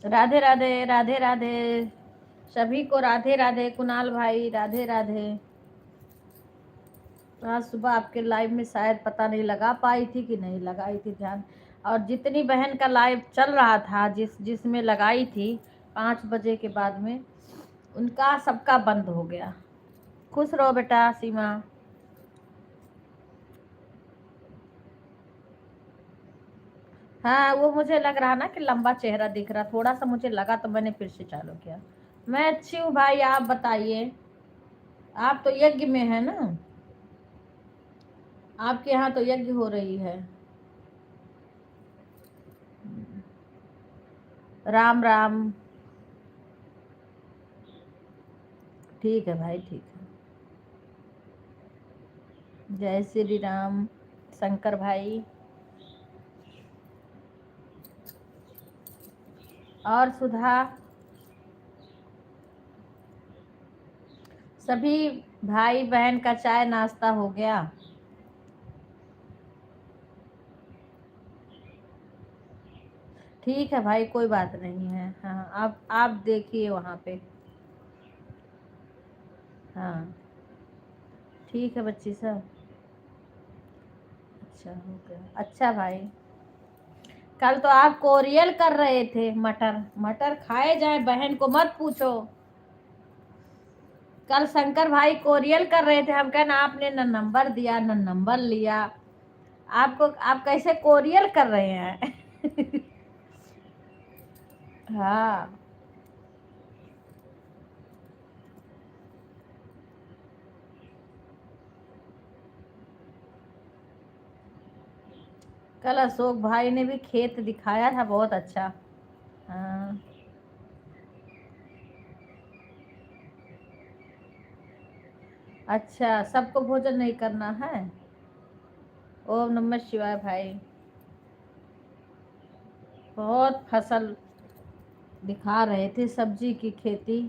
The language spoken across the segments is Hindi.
राधे राधे राधे राधे सभी को, राधे राधे। कुणाल भाई राधे राधे। आज सुबह आपके लाइव में शायद पता नहीं लगा पाई थी कि नहीं लगाई थी ध्यान, और जितनी बहन का लाइव चल रहा था, जिसमें लगाई थी 5 बजे के बाद में, उनका सबका बंद हो गया। खुश रहो बेटा सीमा। हाँ, वो मुझे लग रहा ना कि लंबा चेहरा दिख रहा, थोड़ा सा मुझे लगा तो मैंने फिर से चालू किया। मैं अच्छी हूँ भाई, आप बताइए। आप तो यज्ञ में है ना, आपके यहाँ तो यज्ञ हो रही है। राम राम। ठीक है भाई, ठीक है। जय श्री राम शंकर भाई। और सुधा, सभी भाई बहन का चाय नाश्ता हो गया? ठीक है भाई, कोई बात नहीं है। हाँ, आप देखिए वहाँ पे। हाँ ठीक है बच्ची सब। अच्छा हो गया, अच्छा भाई। कल तो आप कोरियल कर रहे थे, मटर मटर खाए जाए, बहन को मत पूछो। कल शंकर भाई कोरियल कर रहे थे, हम कहना आपने न नंबर दिया न नंबर लिया। आपको, आप कैसे कोरियल कर रहे हैं? हाँ, कल अशोक भाई ने भी खेत दिखाया था, बहुत अच्छा। हाँ। अच्छा, सबको भोजन नहीं करना है। ओम नमः शिवाय भाई। बहुत फसल दिखा रहे थे, सब्जी की खेती,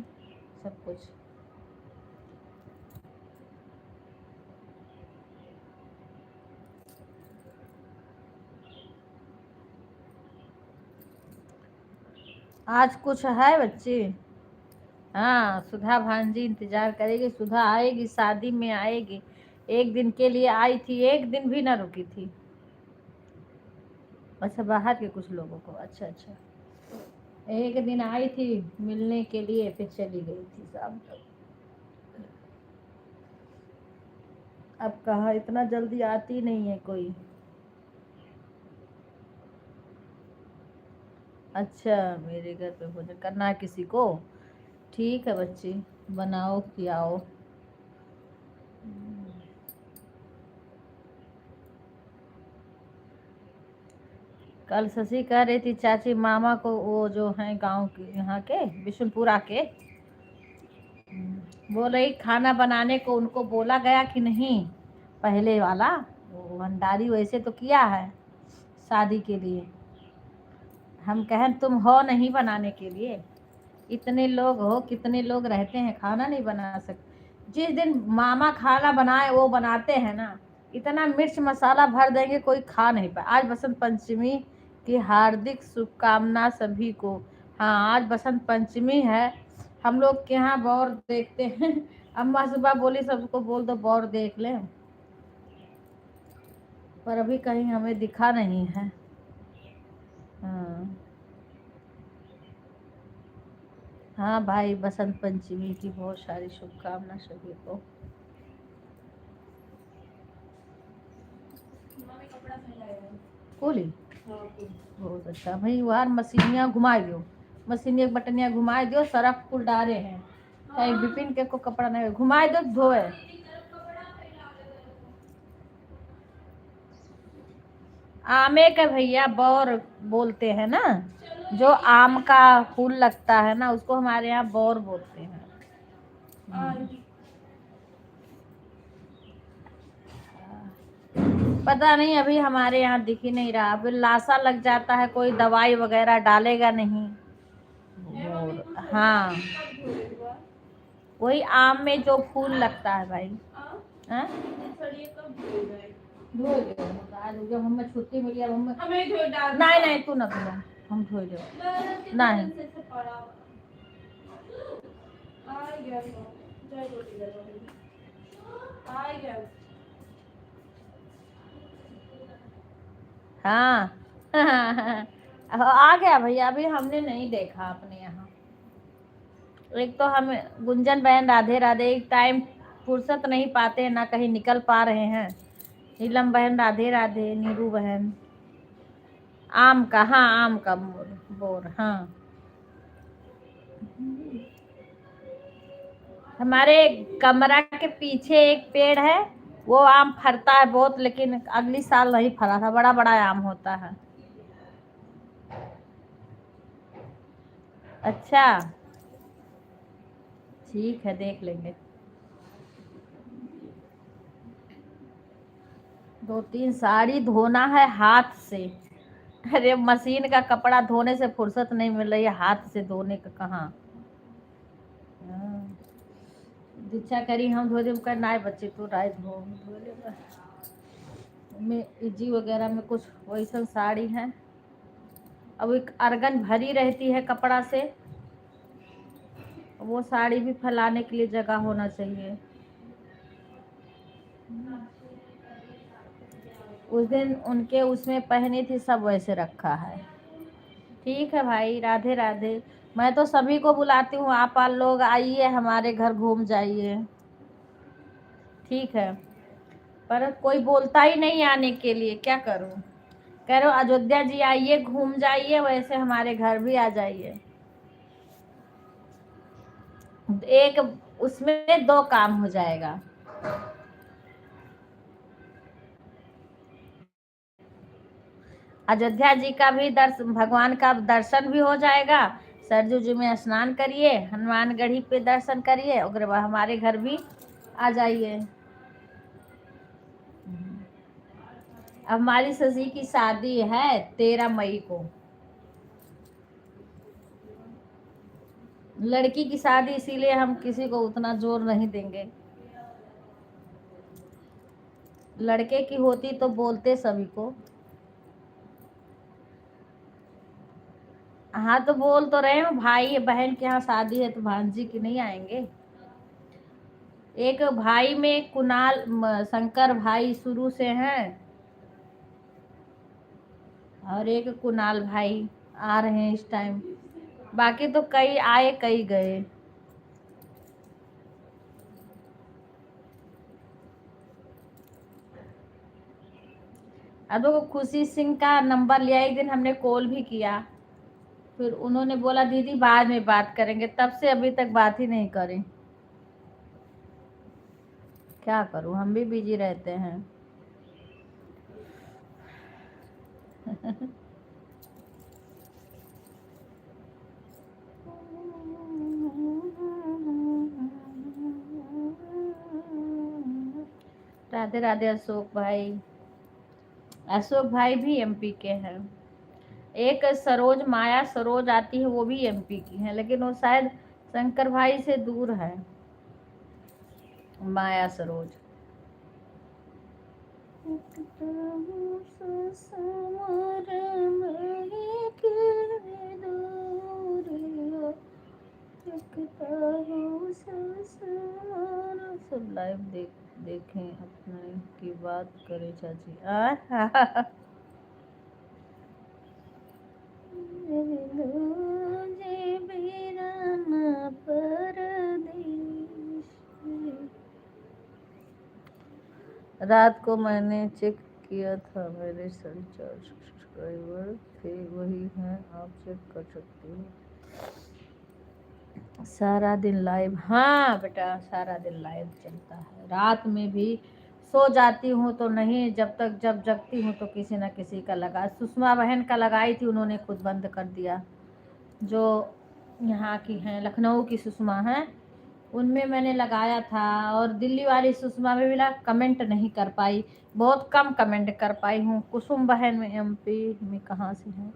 सब कुछ। आज कुछ है बच्चे? हाँ, सुधा भांजी इंतजार करेगी, सुधा आएगी, शादी में आएगी। एक दिन के लिए आई थी, एक दिन भी ना रुकी थी। अच्छा, बाहर के कुछ लोगों को, अच्छा अच्छा। एक दिन आई थी मिलने के लिए, फिर चली गई थी शाम तक। अब कहाँ, इतना जल्दी आती नहीं है कोई। अच्छा, मेरे घर पे भोजन करना है किसी को? ठीक है बच्ची, बनाओ खिलाओ। कल शशि कह रही थी चाची मामा को, वो जो हैं गांव के, यहाँ के बिशुनपुरा के, बोल रही खाना बनाने को उनको बोला गया कि नहीं? पहले वाला वो भंडारी वैसे तो किया है शादी के लिए। हम कहें तुम हो नहीं बनाने के लिए? इतने लोग हो, कितने लोग रहते हैं, खाना नहीं बना सकते? जिस दिन मामा खाना बनाए वो बनाते हैं ना, इतना मिर्च मसाला भर देंगे कोई खा नहीं पाए। आज बसंत पंचमी की हार्दिक शुभकामना सभी को। हाँ, आज बसंत पंचमी है। हम लोग के यहाँ बौर देखते हैं। अम्मा सुबह बोली सबको बोल दो बौर देख लें, पर अभी कहीं हमें दिखा नहीं है। हाँ हाँ भाई, बसंत पंचमी की बहुत सारी शुभकामना सभी को। खोली बहुत अच्छा भाई, वार मशीनिया घुमा दियो, मशीनिया बटनिया घुमा दियो, सरफ फुल डारे हैं, कहीं बिपिन के को कपड़ा नहीं घुमा दो धोए। आमे का भैया बौर बोलते हैं ना, जो आम का फूल लगता है ना, उसको हमारे यहाँ बौर बोलते हैं। पता नहीं, अभी हमारे यहाँ दिख ही नहीं रहा। अभी लाशा लग जाता है, कोई दवाई वगैरह डालेगा नहीं। और हाँ, वही आम में जो फूल लगता है भाई। हाँ? धो दे, आज जब हमें छुट्टी मिली, अब हमें नहीं नहीं, तू ना धुला। हम धोई दो नहीं हाँ आ गया भैया, अभी हमने नहीं देखा अपने यहाँ। एक तो हम गुंजन बहन राधे राधे, एक टाइम फुर्सत नहीं पाते हैं, ना कहीं निकल पा रहे हैं। नीलम बहन राधे राधे, नीरू बहन। आम का, हाँ आम का बोर बोर, हाँ। हमारे कमरा के पीछे एक पेड़ है, वो आम फरता है बहुत, लेकिन अगली साल नहीं फरा था। बड़ा बड़ा आम होता है। अच्छा ठीक है, देख लेंगे। 2-3 साड़ी धोना है हाथ से। अरे मशीन का कपड़ा धोने से फुर्सत नहीं मिल रही है, हाथ से धोने का कहाँ। हाँ। दीक्षा करी हम धो दे, कर नाय बच्चे तो राय धो ले में इजी वगैरह में कुछ वैसा साड़ी है। अब एक अर्गन भरी रहती है कपड़ा से, वो साड़ी भी फैलाने के लिए जगह होना चाहिए। उस दिन उनके उसमें पहनी थी, सब वैसे रखा है। ठीक है भाई, राधे राधे। मैं तो सभी को बुलाती हूँ, आप लोग आइए हमारे घर घूम जाइए। ठीक है, पर कोई बोलता ही नहीं आने के लिए, क्या करूँ। कह रहे हो अयोध्या जी आइए घूम जाइए, वैसे हमारे घर भी आ जाइए। एक उसमें 2 काम हो जाएगा। अयोध्या जी का भी दर्शन, भगवान का दर्शन भी हो जाएगा। सरजू जी में स्नान करिए, हनुमानगढ़ी पे दर्शन करिए, और हमारे घर भी आ जाइए। अब हमारी शशि की शादी है 13 मई को। लड़की की शादी, इसीलिए हम किसी को उतना जोर नहीं देंगे। लड़के की होती तो बोलते सभी को। हाँ तो बोल तो रहे हो, भाई बहन के यहाँ शादी है तो भांजी की नहीं आएंगे। एक भाई में कुणाल शंकर भाई शुरू से हैं, और एक कुणाल भाई आ रहे हैं इस टाइम। बाकी तो कई आए कई गए। अब तो खुशी सिंह का नंबर लिया, एक दिन हमने कॉल भी किया, फिर उन्होंने बोला दीदी बाद में बात करेंगे, तब से अभी तक बात ही नहीं करें। क्या करूं, हम भी बिजी रहते हैं। राधे राधे अशोक भाई। अशोक भाई भी एमपी के हैं। एक सरोज, माया सरोज आती है, वो भी एमपी की है, लेकिन वो शायद शंकर भाई से दूर है। माया सरोज। सब लाइव देखें, अपने की बात करें चाची। रात को मैंने चेक किया था, मेरे 4.5 सब्सक्राइबर थे, वही हैं, आप चेक कर सकते हो। सारा दिन लाइव, हाँ बेटा सारा दिन लाइव चलता है। रात में भी सो जाती हूँ तो नहीं, जब जगती हूँ तो किसी न किसी का लगा। सुषमा बहन का लगाई थी, उन्होंने खुद बंद कर दिया। जो यहाँ की हैं, लखनऊ की सुषमा हैं, उनमें मैंने लगाया था। और दिल्ली वाली सुषमा में भी कमेंट नहीं कर पाई, बहुत कम कमेंट कर पाई हूँ। कुसुम बहन में एमपी में कहाँ से हैं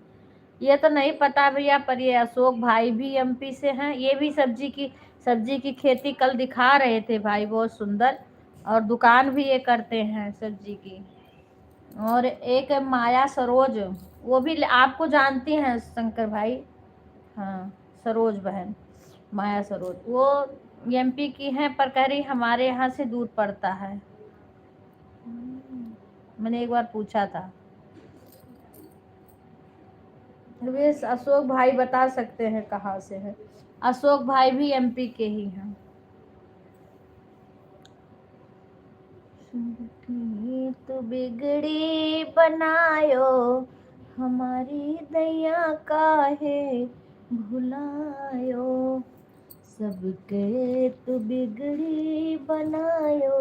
ये तो नहीं पता भैया, पर ये अशोक भाई भी एमपी से हैं। ये भी सब्जी की खेती कल दिखा रहे थे भाई, बहुत सुंदर। और दुकान भी ये करते हैं सब्जी की। और एक माया सरोज, वो भी आपको जानती हैं शंकर भाई। हाँ, सरोज बहन, माया सरोज, वो एमपी की हैं, पर कह रही हमारे यहाँ से दूर पड़ता है। मैंने एक बार पूछा था। वे अशोक भाई बता सकते हैं कहाँ से है। अशोक भाई भी एमपी के ही हैं। तो बिगड़ी बनायो हमारी दैया काहे भुलायो, सबके तो बिगड़ी बनायो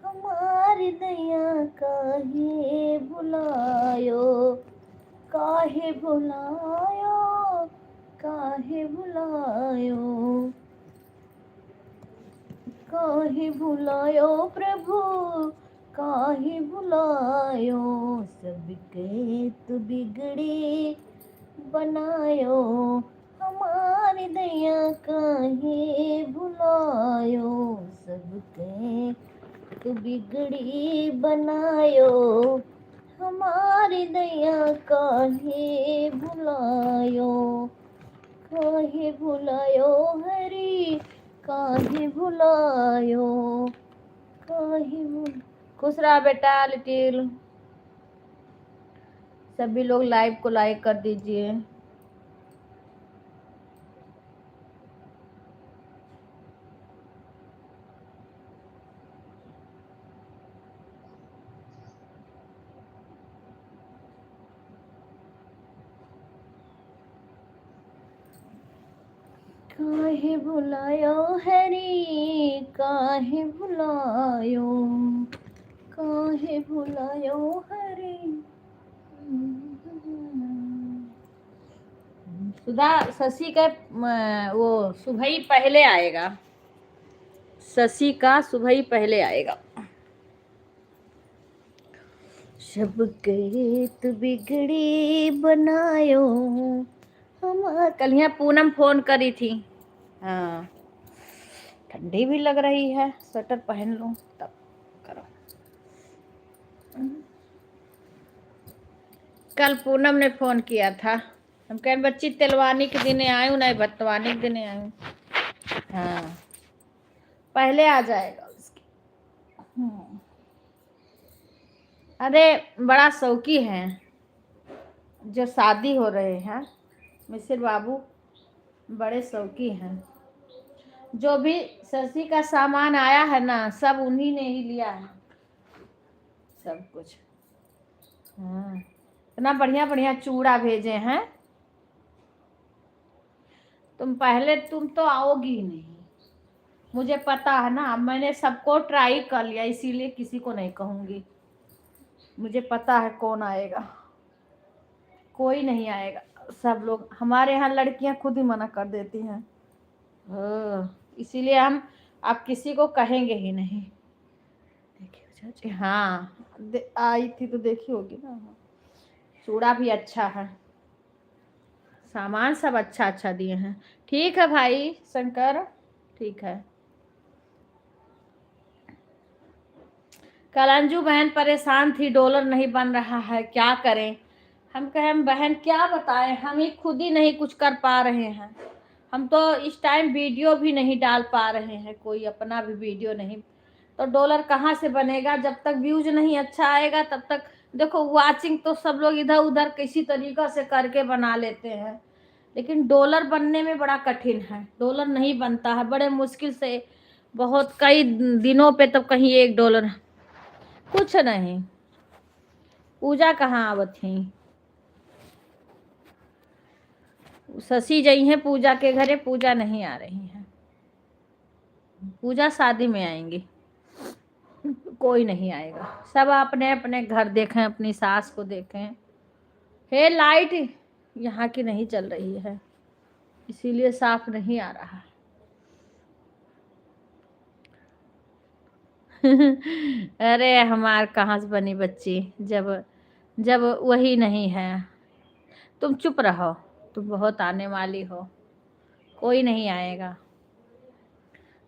हमारी दैया काहे भुलायो, काहे भुलायो, काहे भुलायो, काहे भुलायो प्रभु, काहे भुलायो, सबके तो बिगड़ी बनायो हमारी दैया काहे भुलायो, सबके तो बिगड़ी बनायो हमारी दैया काहे भुलायो, काहे भुलायो हरी, काहे भुलायो, काहे खुश रहा बेटा लिटिल। सभी लोग लाइव को लाइक कर दीजिए। काहे भुलायो हरी, काहे भुलायो, काहे भुलायो हरी। सुधा शशि का वो सुबह ही पहले आएगा, शशि का सुबह ही पहले आएगा। सबके तो बिगड़ी बनायो हम। कल यहाँ पूनम फोन करी थी। हाँ, ठंडी भी लग रही है, स्वेटर पहन लूं तब करो। कल पूनम ने फोन किया था, हम कहें बच्ची तिलवानी के दिन आयू नहीं भतवानी के दिन आयू। हाँ, पहले आ जाएगा उसकी। अरे बड़ा शौकी है जो शादी हो रहे हैं, मिसिर बाबू बड़े शौकी हैं। जो भी शशि का सामान आया है ना, सब उन्हीं ने ही लिया है, सब कुछ। हाँ, इतना बढ़िया बढ़िया चूड़ा भेजे हैं। तुम तो आओगी ही नहीं, मुझे पता है ना। अब मैंने सबको ट्राई कर लिया, इसीलिए किसी को नहीं कहूंगी। मुझे पता है कौन आएगा, कोई नहीं आएगा। सब लोग, हमारे यहाँ लड़कियां खुद ही मना कर देती हैं। इसीलिए हम आप किसी को कहेंगे ही नहीं। देखिए चाची, हाँ आई थी तो देखी होगी ना। चूड़ा भी अच्छा है, सामान सब अच्छा अच्छा दिए हैं। ठीक है भाई शंकर, ठीक है। कल अंजू बहन परेशान थी, डॉलर नहीं बन रहा है, क्या करें। हम कहें बहन क्या बताएं, हम ही खुद ही नहीं कुछ कर पा रहे हैं। हम तो इस टाइम वीडियो भी नहीं डाल पा रहे हैं, कोई अपना भी वीडियो नहीं, तो डॉलर कहाँ से बनेगा। जब तक व्यूज नहीं अच्छा आएगा तब तक। देखो वाचिंग तो सब लोग इधर उधर किसी तरीका से करके बना लेते हैं, लेकिन डॉलर बनने में बड़ा कठिन है। डॉलर नहीं बनता है, बड़े मुश्किल से, बहुत कई दिनों पे तब कहीं $1। कुछ नहीं। पूजा कहाँ आवत थी, शशि जई है पूजा के घरे, पूजा नहीं आ रही है। पूजा शादी में आएंगी, कोई नहीं आएगा। सब अपने अपने घर देखें, अपनी सास को देखें। हे लाइट यहाँ की नहीं चल रही है, इसीलिए साफ नहीं आ रहा। अरे हमार कहाँ से बनी बच्ची, जब जब वही नहीं है। तुम चुप रहो, तुम बहुत आने वाली हो, कोई नहीं आएगा।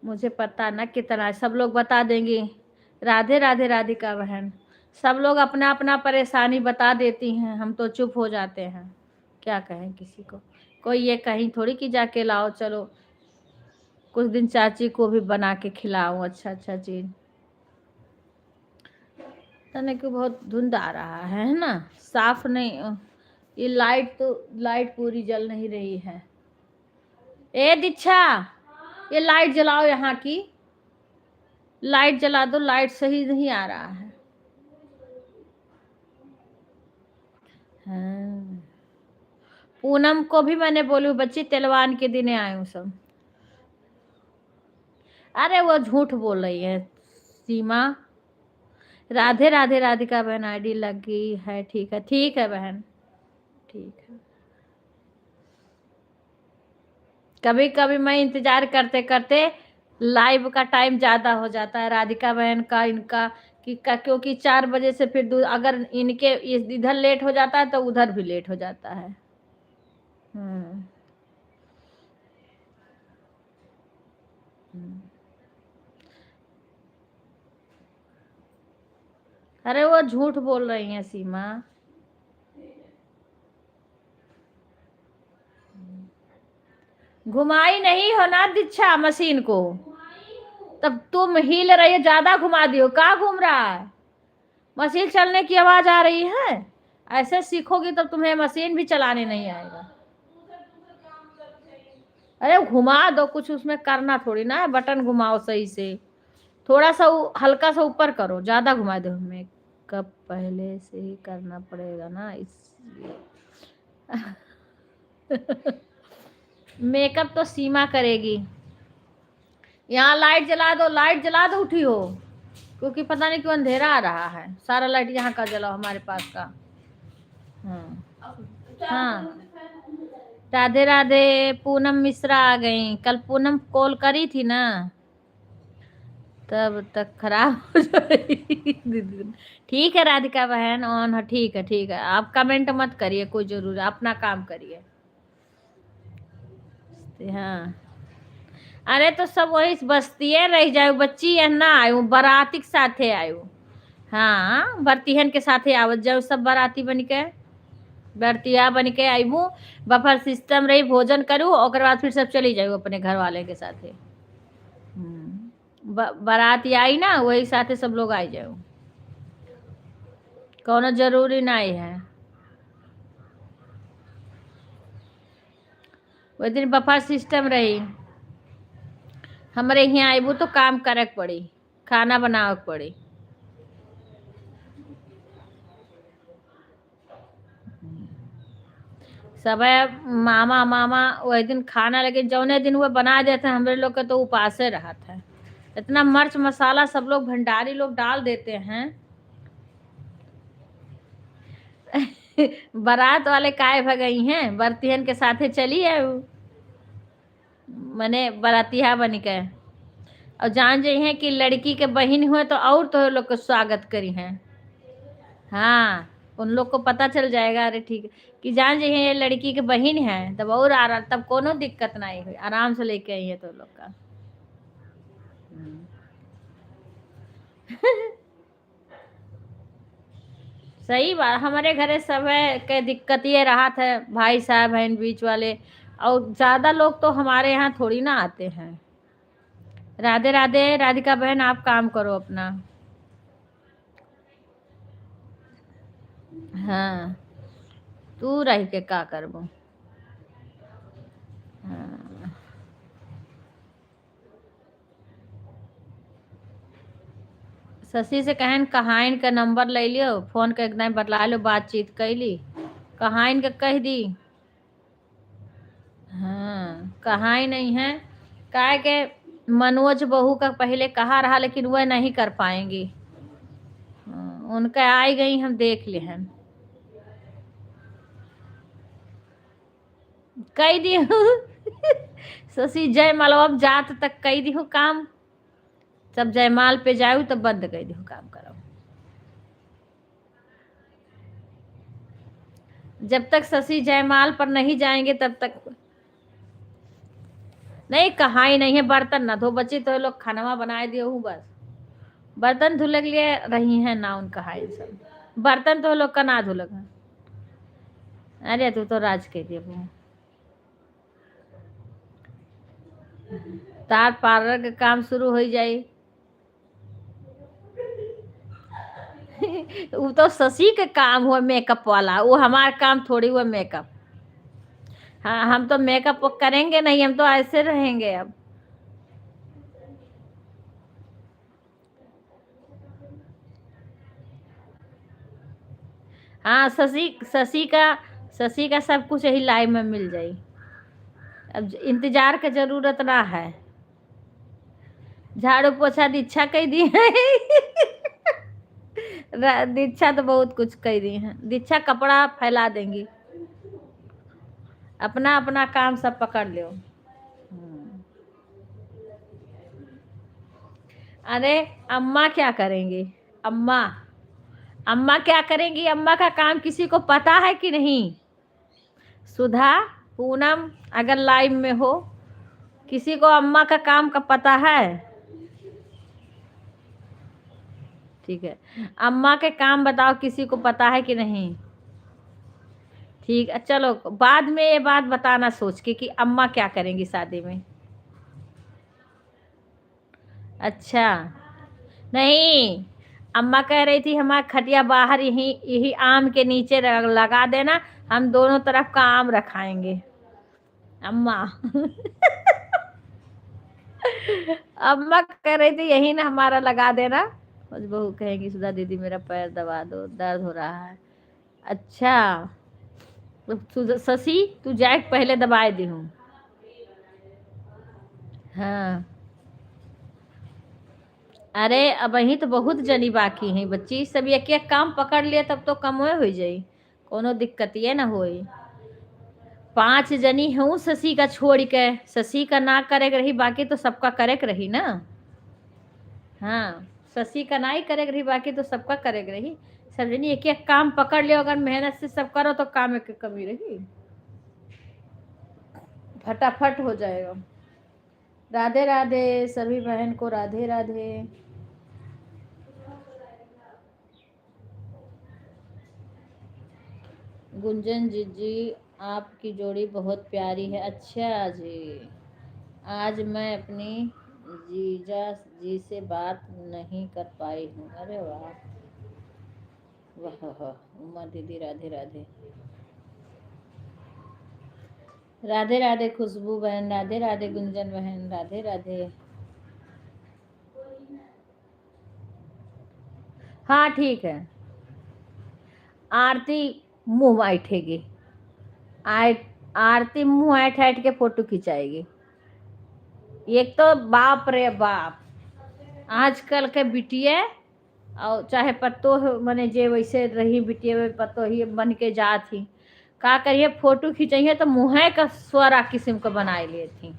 मुझे पता ना कितना, सब लोग बता देंगी राधे राधे राधिका बहन, सब लोग अपना अपना परेशानी बता देती हैं, हम तो चुप हो जाते हैं, क्या कहें किसी को। कोई ये कहीं थोड़ी कि जाके लाओ, चलो कुछ दिन चाची को भी बना के खिलाऊं अच्छा अच्छा चीज। तने को बहुत धुंध आ रहा है ना, साफ नहीं। ये लाइट तो, लाइट पूरी जल नहीं रही है। ए दीक्षा, ये लाइट जलाओ, यहाँ की लाइट जला दो, लाइट सही नहीं आ रहा है। हाँ। पूनम को भी मैंने बोलू बच्ची तेलवान के दिन आयु सब। अरे वो झूठ बोल रही है सीमा। राधे राधे राधिका बहन, आईडी लग गई है, ठीक है, ठीक है बहन, ठीक है। कभी कभी मैं इंतजार करते करते लाइव का टाइम ज्यादा हो जाता है राधिका बहन का, इनका क्योंकि 4 बजे से फिर अगर इनके इधर लेट हो जाता है तो उधर भी लेट हो जाता है। हम्म। अरे वो झूठ बोल रही है सीमा। घुमाई नहीं हो ना दीक्षा मशीन को, तब तुम हिल रही है, ज्यादा घुमा दियो, कहाँ घूम रहा है। मशीन चलने की आवाज आ रही है, ऐसे सीखोगी तब तुम्हें मशीन भी चलाने नहीं आएगा। अरे घुमा दो, कुछ उसमें करना थोड़ी ना है, बटन घुमाओ सही से, थोड़ा सा हल्का सा ऊपर करो, ज्यादा घुमा दो। मेकअप पहले से ही करना पड़ेगा ना इसलिए। मेकअप तो सीमा करेगी। यहाँ लाइट जला दो, लाइट जला दो, उठी हो, क्योंकि पता नहीं क्यों अंधेरा आ रहा है। सारा लाइट यहाँ का जलाओ, हमारे पास का। हाँ हाँ। राधे राधे। पूनम मिश्रा आ गई, कल पूनम कॉल करी थी ना, तब तक खराब हो जाएगी। ठीक है राधिका बहन, ऑन है, ठीक है ठीक है। आप कमेंट मत करिए, कोई जरूर, अपना काम करिए। हाँ। अरे तो सब वही बस्तिये रह जाए, बच्ची है ना, आयु बाराती के साथे आयु। हाँ, बरतिहन के साथे आवत जाओ, सब बाराती बन के, बरतिया बन के आईबू। बफर सिस्टम रही, भोजन करूँ, और बाद फिर सब चली जाऊ अपने घर वाले के साथे। बारात आई ना, वही साथे सब लोग आई जाओ, कोनो जरूरी नहीं है। वो दिन बफर सिस्टम रही, हमारे यहाँ आईबू तो काम करे पड़ी, खाना बनावे पड़ी। सब मामा मामा वही दिन खाना, लेकिन जौने दिन वो बना देते हैं, हमरे लोग का तो उपासे रहा था। इतना मिर्च मसाला सब लोग भंडारी लोग डाल देते हैं। बारात वाले काय भगई हैं, बरतिहन के साथे चली है, मने बरातिया बन के। और जान जाइ हैं कि लड़की के बहन हुए तो और तो लोग को स्वागत करी हैं। हाँ, उन लोग को पता चल जाएगा, अरे ठीक है, कि जान जाइ हैं ये लड़की के बहन है, तब और आ रहा, तब कोनो दिक्कत नहीं हुई, आराम से लेके आई है तो लोग का। सही बात, हमारे घरे सब है के दिक्कत ये रहा था, भाई साहब बहन बीच वाले, और ज्यादा लोग तो हमारे यहाँ थोड़ी ना आते हैं। राधे राधे राधिका बहन, आप काम करो अपना। हाँ, तू रह के का करबो। हाँ। शशि से कहन कहाइन का नंबर ले लियो, फोन का एकदम बतला लो, बातचीत कैली, कहाइन का कह दी। हाँ, कहाई नहीं है, काय के मनोज बहू का पहले कहा रहा, लेकिन वह नहीं कर पाएंगी। उनका आई गई, हम देख ले हैं, कह दी। शशि जयमाल अब जात तक कह दी काम, सब जयमाल पे जाऊ तब बंद कर दी काम करो। जब तक शशि जयमाल पर नहीं जाएंगे तब तक नहीं। कहाई नहीं है, बर्तन ना धो बच्ची, तो लोग खाना बनाए दिए हूँ बस, बर्तन धुले के लिए रही हैं ना उनका है सब। बर्तन तो लोग का ना धुलक है। अरे तू तो राज के दिए वो तार पार्लर के काम शुरू हो जाई। वो तो शशि के काम हुआ मेकअप वाला, वो हमारा काम थोड़ी हुआ मेकअप। हाँ हम तो मेकअप करेंगे नहीं, हम तो ऐसे रहेंगे अब। हाँ शशि का सब कुछ यही लाइव में मिल जाई। अब इंतजार की जरूरत ना है। झाड़ू पोछा दीक्षा कह दी है। दीक्षा तो बहुत कुछ कह दी है। दीक्षा कपड़ा फैला देंगी। अपना अपना काम सब पकड़ लो। अरे अम्मा क्या करेंगी? अम्मा अम्मा क्या करेंगी? अम्मा का काम किसी को पता है कि नहीं? सुधा, पूनम अगर लाइव में हो, किसी को अम्मा का काम का पता है? ठीक है, अम्मा के काम बताओ, किसी को पता है कि नहीं? ठीक है, चलो बाद में ये बात बताना सोच के कि अम्मा क्या करेंगी शादी में। अच्छा नहीं, अम्मा कह रही थी हमारा खटिया बाहर यही यही आम के नीचे लगा देना, हम दोनों तरफ का आम रखाएंगे। अम्मा अम्मा कह रही थी यही ना हमारा लगा देना। बस बहू कहेगी सुधा दीदी मेरा पैर दबा दो, दर्द हो रहा है। अच्छा तो शशि तू जाए पहले दबाए दी हूँ। हाँ अरे अब वही तो बहुत जनी बाकी है बच्ची, सब एक एक काम पकड़ लिए तब तो कम हो जाई, कोनो दिक्कत ये ना होई। 5 जनी हूँ शशि का छोड़ के, शशि का ना करे रही, बाकी तो सबका करे रही ना। हाँ शशि का ना ही करे रही, बाकी तो सबका करे रही। सब जनी एक एक काम पकड़ लियो, अगर मेहनत से सब करो तो काम एक कमी रही, फटाफट हो जाएगा। राधे राधे सभी बहन को, राधे राधे। गुंजन जी आपकी जोड़ी बहुत प्यारी है। अच्छा जी, आज मैं अपनी जीजा जी से बात नहीं कर पाई हूँ। अरे वाह वाह वाह, उमा दीदी राधे राधे। राधे राधे खुशबू बहन, राधे राधे गुंजन बहन, राधे राधे। हाँ ठीक है। आरती मुंह बैठेगी, आरती मुंह ऐठ ऐठ के फोटो खिंचाएगी। एक तो बाप रे बाप, आजकल के बिटिया और चाहे पत्तो मने जे वैसे रही बिटिया पत्तो ही बन के जा थी, का करिए फोटो खिंचाइए तो मुँह का स्वरा किस्म का बनाए लिए थी।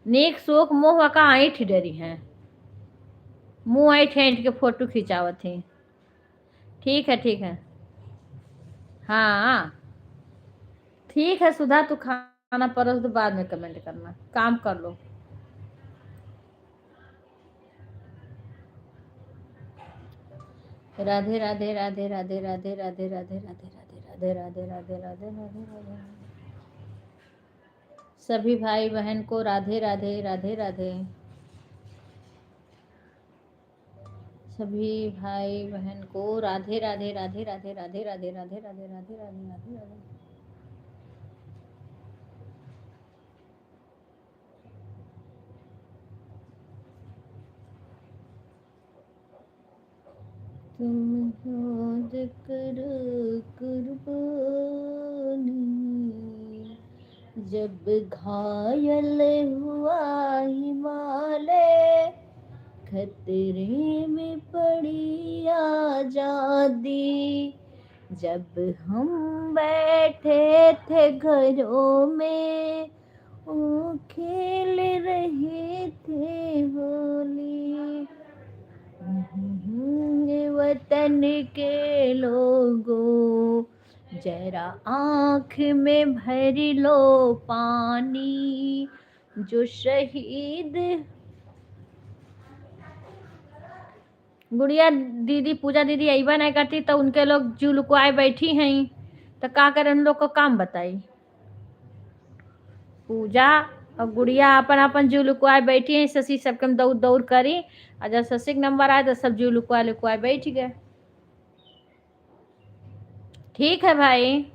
नीक सुख मुँह का ऐठ डरी हैं, मुँह ऐठ ऐठ के फोटो खिंचावत थी। ठीक है ठीक है। हाँ ठीक है सुधा, तू खाना परोस दो, बाद में कमेंट करना, काम कर लो। राधे राधे राधे राधे राधे राधे राधे राधे राधे राधे राधे राधे राधे राधे राधे। सभी भाई बहन को राधे राधे राधे राधे। सभी भाई बहन को राधे राधे राधे राधे राधे राधे राधे राधे राधे राधे राधे राधे। तुम हो जिक्र कुर्बानी, जब घायल हुआ हिमालय, खतरे में पड़ी आजादी, जब हम बैठे थे घरों में, वो खेल रहे थे होली। वतन के लोगों जरा आँख में भर लो पानी, जो शहीद गुड़िया दीदी पूजा दीदी अइबा नहीं करती तो उनके लोग जू लुकवाए बैठी हैं, तो का करे उन लोग को काम बताई। पूजा और गुड़िया अपन अपन जू लुकवाए बैठी हैं, शशि सबके में दौड़ दौड़ करी, और जब शशि का नंबर आया तो सब जू लुकवाए लुकवाए बैठ गए। ठीक है भाई।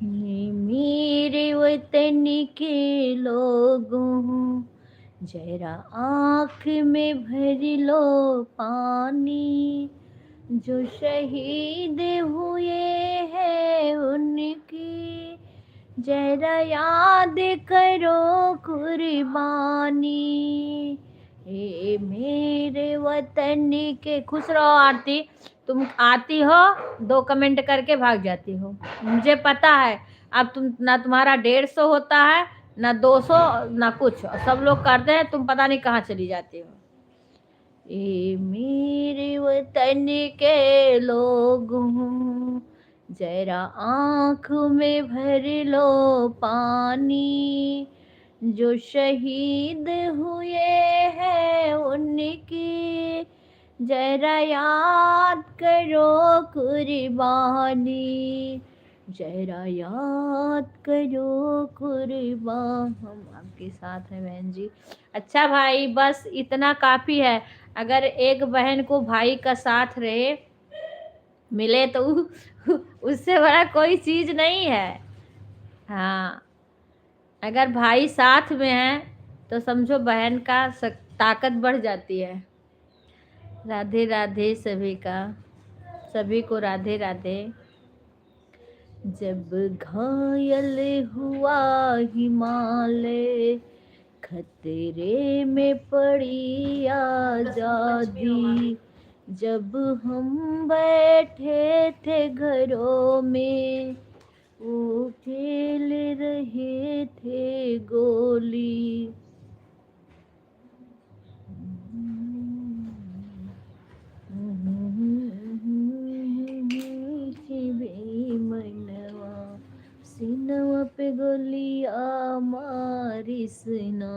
मेरे वतन के लोगों, जरा आँख में भर लो पानी, जो शहीद हुए हैं उनकी जरा याद करो कुर्बानी। ए मेरे वतन के, खुश रहो आरती। तुम आती हो 2 कमेंट करके भाग जाती हो, मुझे पता है। अब तुम ना, तुम्हारा 150 होता है ना 200 ना कुछ, सब लोग करते हैं, तुम पता नहीं कहाँ चली जाती हो। ए मेरे वतन के लोगों, जरा आँखों में भर लो पानी, जो शहीद हुए हैं उनकी जरा याद करो कुर्बानी, जरा याद करो कुर्बान। हम आपके साथ हैं बहन जी। अच्छा भाई, बस इतना काफ़ी है। अगर एक बहन को भाई का साथ रहे मिले तो उससे बड़ा कोई चीज़ नहीं है। हाँ, अगर भाई साथ में है तो समझो बहन का ताकत बढ़ जाती है। राधे राधे सभी का, सभी को राधे राधे। जब घायल हुआ हिमालय, खतरे में पड़ी आजादी, जब हम बैठे थे घरों में, वो खेल रहे थे गोली। सिनवा पे गोलिया मारी सिना,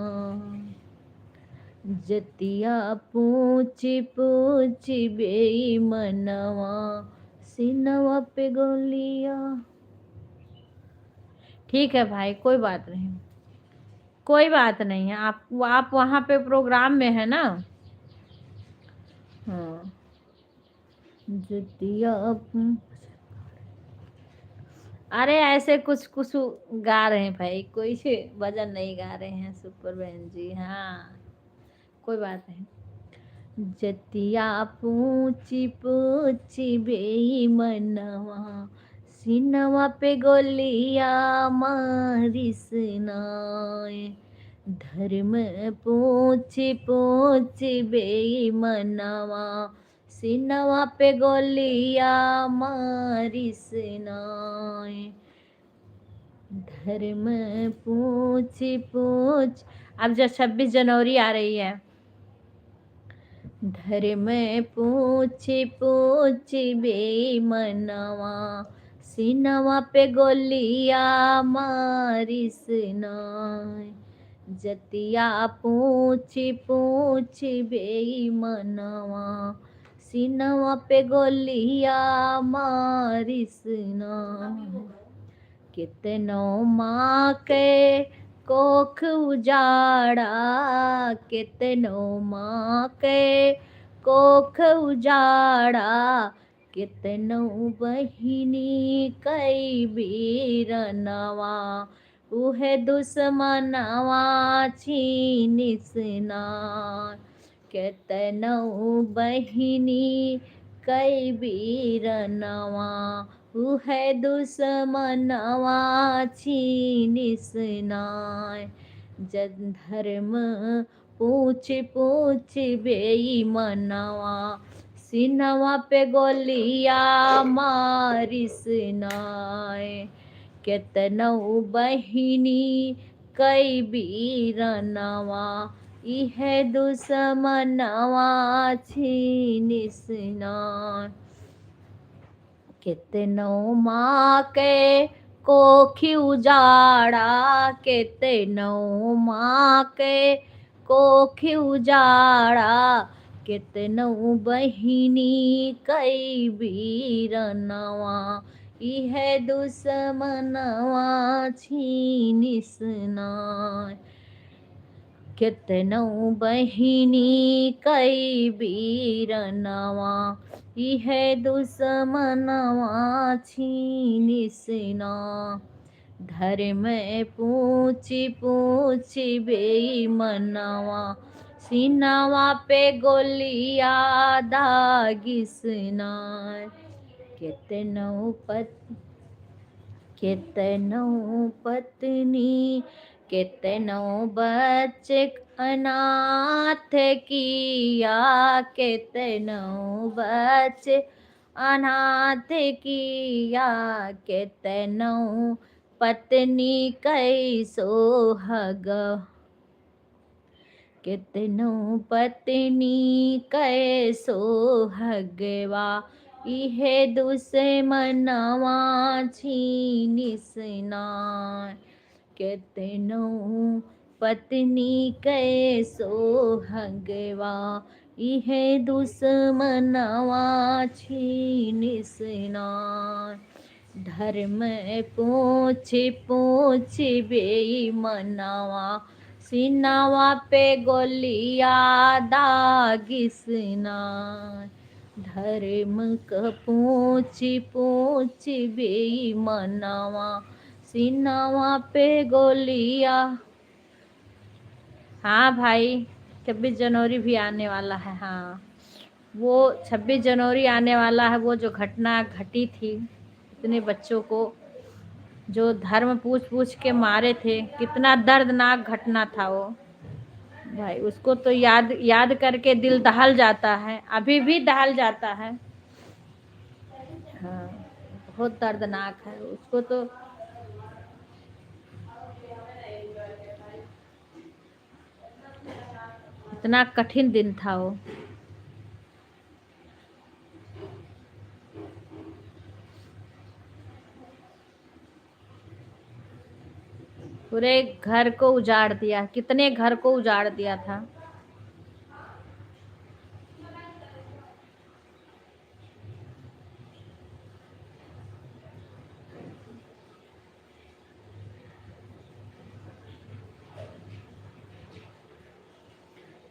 जतिया पूछ पूछ बेईमनवा, सिनवा पे गोलिया। ठीक है भाई, कोई बात नहीं, कोई बात नहीं है। आप वहाँ पे प्रोग्राम में है ना। हाँ, जतिया अरे ऐसे कुछ कुछ गा रहे हैं भाई, कोई भजन नहीं गा रहे हैं सुपर बहन जी। हाँ, कोई बात नहीं। जतिया पूछी पूछी बेईमनवा, सिनवा पे गोलिया मारी सुनाए, धर्म पूछी पूछी बेईमनवा, सिनवा पे गोलिया मारी सुनाए, धर्म पूछी पूछ। अब जो 26 जनवरी आ रही है, धर्म पूछी पूछी बेईमनवा, सिनवा पे गोलिया मारी सुनाए, जतिया पूछी पूछी बेईमनवा, सिनवा पे गोलिया मारी सुनाए। कितनो माँ के कोख उजाड़ा, कितनो माँ के कोख उजाड़ा, कितनो बहिनी कई बीरनवा, उहे दुश्मनवा छीन स्नान, कितनो बहिनी कई बीरनवा, उहे दुश्मनवा छीन स्नान, जन धर्म पूछ पूछ बेईमनवा, सिनवा पे गोलिया मारी सुनाए, कितनो बहिनी कई बीरनवा, इहे दुश्मनवा छीन स्नान, कितनो माँ के कोखी उजाड़ा कितनों माँ के कोखी उजाड़ा कितनों बहिनी कई बीरनवा इह दुश्मनवा छीनिस नाय कितनों बहिनी कई बीरनवा इह दुश्मनवा छीनिस नाय धर्म पूछी पूछी बेईमनवा सीनावा पे गोलिया दागिसना कितनों पत्नी कितनों बच्चे अनाथ किया कितनों बच्चे अनाथ किया कितनों पत्नी कैसो हग कितनों पत्नी कैसो हगवा इहे दुश्मनवा छीनिस नाय कितनों पत्नी कैसो हगवा इहे दुश्मनवा छीनिस नाय धर्म पूछ पूछ बेईमनवा सीनावा पे गोलिया दागिसना धर्म क पूछ पूछ बेईमनवा सीनावा पे गोलिया। हाँ भाई 26 जनवरी भी आने वाला है। हाँ वो 26 जनवरी आने वाला है। वो जो घटना घटी थी इतने बच्चों को जो धर्म पूछ पूछ के मारे थे, कितना दर्दनाक घटना था वो भाई। उसको तो याद याद करके दिल दहल जाता है, अभी भी दहल जाता है। हाँ बहुत दर्दनाक है उसको तो। इतना कठिन दिन था वो। पूरे घर को उजाड़ दिया, कितने घर को उजाड़ दिया था।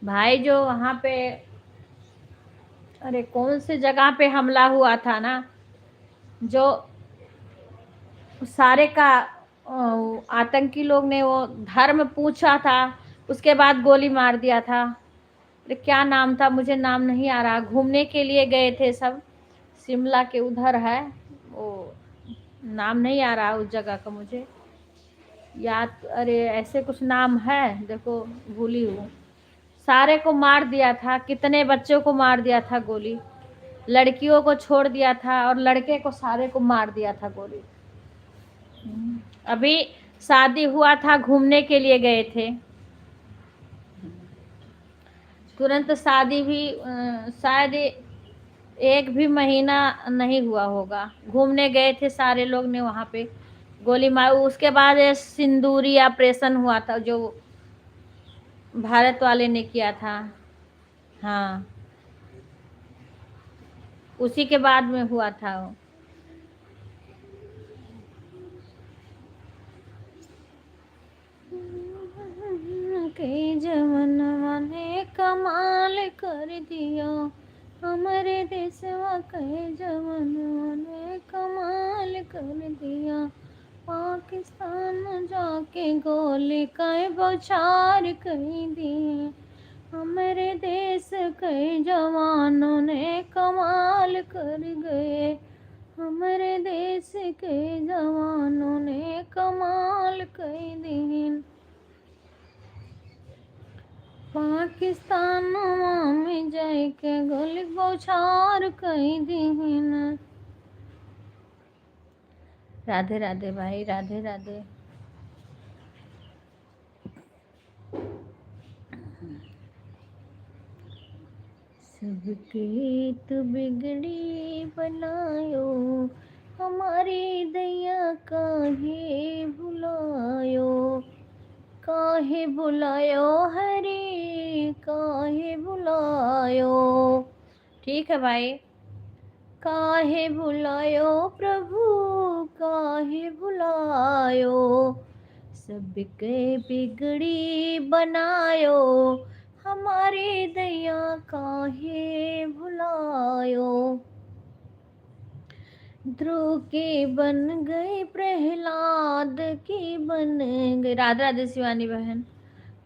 भाई जो वहाँ पे, अरे कौन सी जगह पे हमला हुआ था ना, जो सारे का आतंकी लोग ने वो धर्म पूछा था, उसके बाद गोली मार दिया था। अरे क्या नाम था, मुझे नाम नहीं आ रहा। घूमने के लिए गए थे सब, शिमला के उधर है वो, नाम नहीं आ रहा उस जगह का मुझे याद। अरे ऐसे कुछ नाम है, देखो भूली हूँ। सारे को मार दिया था, कितने बच्चों को मार दिया था गोली, लड़कियों को छोड़ दिया था और लड़के को सारे को मार दिया था गोली। अभी शादी हुआ था, घूमने के लिए गए थे, तुरंत शादी भी शायद 1 भी महीना नहीं हुआ होगा, घूमने गए थे सारे लोग ने, वहाँ पे गोली मार। उसके बाद सिंदूरी ऑपरेशन हुआ था जो भारत वाले ने किया था। हाँ उसी के बाद में हुआ था वो। के जवनवा ने कमाल कर दिया, हमारे देशवा के जवनवा ने कमाल कर दिया। पाकिस्तान में जाके गोली के बौछार कर दिए, हमारे देश के जवानों ने कमाल कर गए, हमारे देश के जवानों ने कमाल कर दिए। पाकिस्तान में जाके गोली बौछार कर दिए। राधे राधे भाई, राधे राधे। सबके तो बिगड़ी बनायो, हमारी दैया काहे बुलायो हरे, काहे बुलायो। ठीक है भाई। काहे बुलायो प्रभु, काहे बुलायो, सबके बिगड़ी बनायो, हमारी दैया काहे बुलायो। ध्रुव की बन गई, प्रहलाद की बन गई। राधा राधे शिवानी बहन।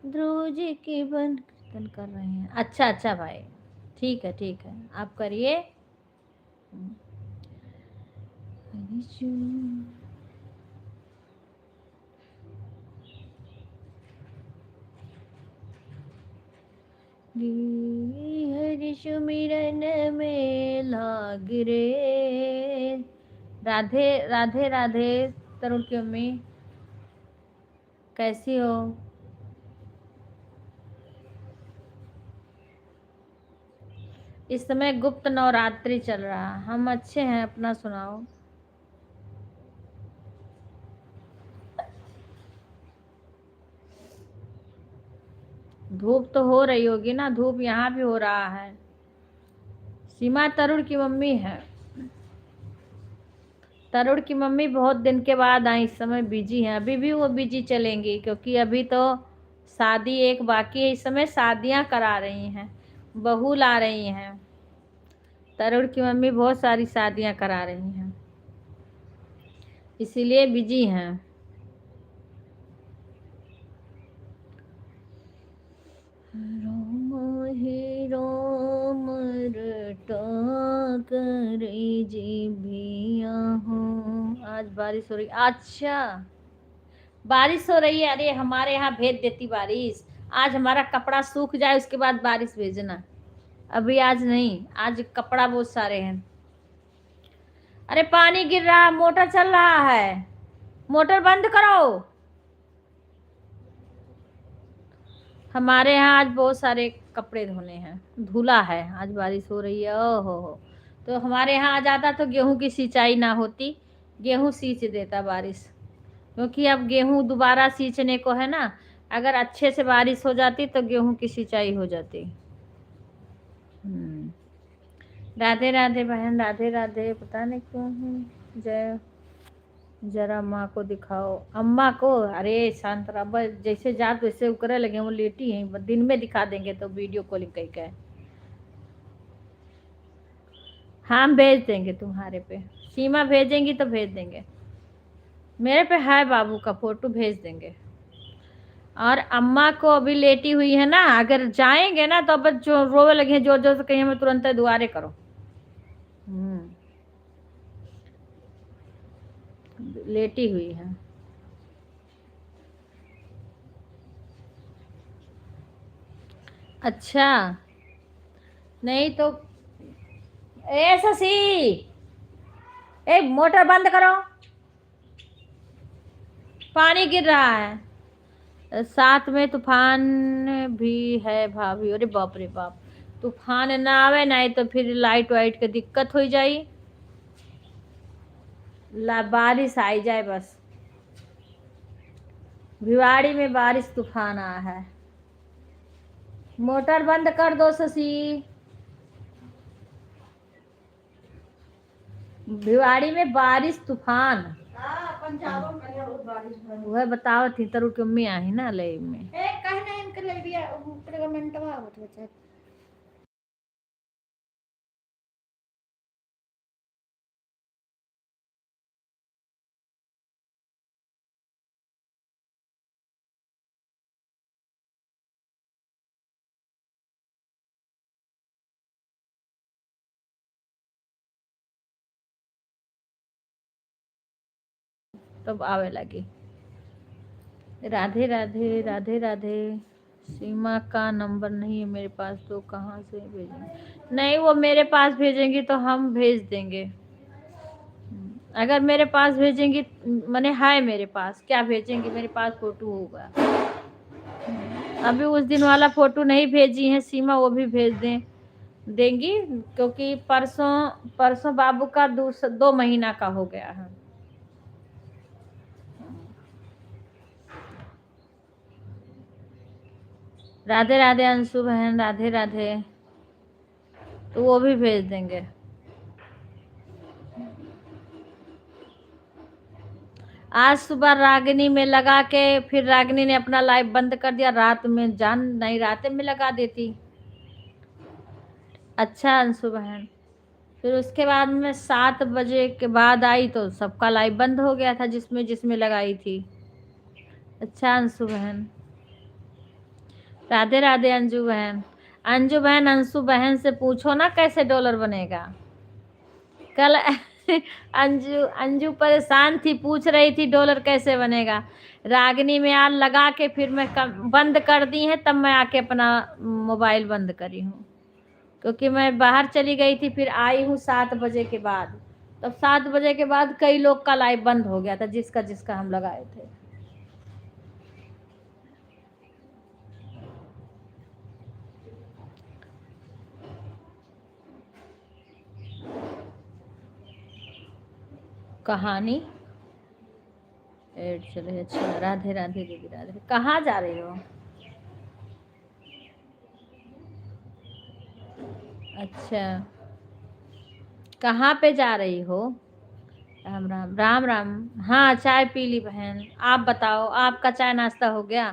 ध्रुव जी की बन कीर्तन कर रहे हैं। अच्छा अच्छा भाई, ठीक है आप करिए। हरि सुमिरन में लाग रे। राधे राधे राधे तरुण की मम्मी, कैसी हो? इस समय गुप्त नवरात्रि चल रहा। हम अच्छे हैं, अपना सुनाओ। धूप तो हो रही होगी ना, धूप यहाँ भी हो रहा है। सीमा तरुण की मम्मी है। तरुण की मम्मी बहुत दिन के बाद आई, इस समय बिजी हैं। अभी भी वो बिजी चलेंगी, क्योंकि अभी तो शादी एक बाकी है। इस समय शादियां करा रही हैं, बहू ला रही हैं। तरुण की मम्मी बहुत सारी शादियां करा रही हैं, इसीलिए बिजी हैं। रोम ही रोम रटा करे जीभिया हो। आज बारिश हो रही। अच्छा, बारिश हो रही है। अरे हमारे यहाँ भेज देती बारिश। आज हमारा कपड़ा सूख जाए, उसके बाद बारिश भेजना। अभी आज नहीं, आज कपड़ा बहुत सारे हैं। अरे पानी गिर रहा, मोटर चल रहा है, मोटर बंद करो। हमारे यहाँ आज बहुत सारे कपड़े धोने हैं, धुला है। आज बारिश हो रही है। ओहो, तो हमारे यहाँ आ जाता तो गेहूं की सिंचाई ना होती, गेहूं सींच देता बारिश। क्योंकि अब गेहूं दोबारा सींचने को है ना। अगर अच्छे से बारिश हो जाती तो गेहूं की सिंचाई हो जाती। राधे राधे बहन, राधे राधे। पता नहीं क्यों है। जय, जरा माँ को दिखाओ, अम्मा को। अरे शांत रहा, बस जैसे जात वैसे उकरे लगे, वो लेटी हैं। दिन में दिखा देंगे तो वीडियो कॉलिंग कहीं का। हम भेज देंगे तुम्हारे पे, सीमा भेजेंगी तो भेज देंगे। मेरे पे है बाबू का फोटो, भेज देंगे। और अम्मा को अभी लेटी हुई है ना, अगर जाएंगे ना तो अब जो रोवे लगे जोर जोर से, कहीं हमें तुरंत दुआरे करो। लेटी हुई है। अच्छा, नहीं तो ए शशि, ए मोटर बंद करो, पानी गिर रहा है। साथ में तूफान भी है भाभी। अरे बाप रे बाप, तूफान ना आवे नहीं तो फिर लाइट वाइट के दिक्कत हो जाई। बारिश आई जाए बस। भिवाड़ी में बारिश तूफान आया है। मोटर बंद कर दो शशि। भिवाड़ी में बारिश तूफान। वह बताओ थी तरु की मम्मी आई ना ले में। तब आवे लगी। राधे राधे, राधे राधे। सीमा का नंबर नहीं है मेरे पास, तो कहाँ से भेजेंगे? नहीं, वो मेरे पास भेजेंगी तो हम भेज देंगे। अगर मेरे पास भेजेंगी, मैंने है मेरे पास, क्या भेजेंगी? मेरे पास फोटो होगा। अभी उस दिन वाला फोटो नहीं भेजी है सीमा, वो भी भेज दें। देंगी, क्योंकि परसों परसों बाबू का 2 महीना का हो गया है। राधे राधे अंशु बहन, राधे राधे। तो वो भी भेज देंगे। आज सुबह रागिनी में लगा के फिर रागिनी ने अपना लाइव बंद कर दिया। रात में जान नहीं, रात में लगा देती। अच्छा अंशु बहन, फिर उसके बाद में 7 बजे के बाद आई तो सबका लाइव बंद हो गया था, जिसमें जिसमें लगाई थी। अच्छा अंशु बहन, राधे राधे अंजू बहन। अंजू बहन अंशु बहन से पूछो ना कैसे डॉलर बनेगा। कल अंजू अंजू परेशान थी, पूछ रही थी डॉलर कैसे बनेगा। रागिनी में आज लगा के फिर मैं बंद कर दी है, तब मैं आके अपना मोबाइल बंद करी हूँ, क्योंकि मैं बाहर चली गई थी। फिर आई हूँ 7 बजे के बाद। तब 7 बजे के बाद कई लोग का लाइव बंद हो गया था, जिसका जिसका हम लगाए थे। कहानी एड चले। अच्छा राधे राधे दीदी, राधे। कहाँ जा रही हो? अच्छा, कहाँ पे जा रही हो? राम राम राम राम। हाँ चाय पी ली बहन। आप बताओ, आपका चाय नाश्ता हो गया?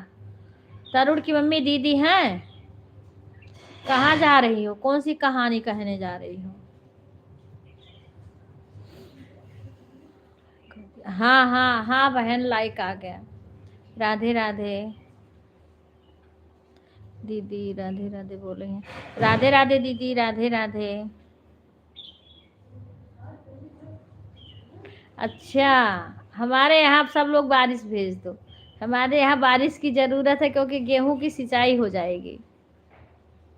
तरुण की मम्मी दीदी हैं? कहाँ जा रही हो? कौन सी कहानी कहने जा रही हो? हाँ हाँ हाँ बहन, लाइक आ गया। राधे राधे दीदी, राधे राधे बोले हैं। राधे राधे दीदी, राधे राधे। अच्छा, हमारे यहाँ सब लोग बारिश भेज दो। हमारे यहाँ बारिश की ज़रूरत है, क्योंकि गेहूं की सिंचाई हो जाएगी।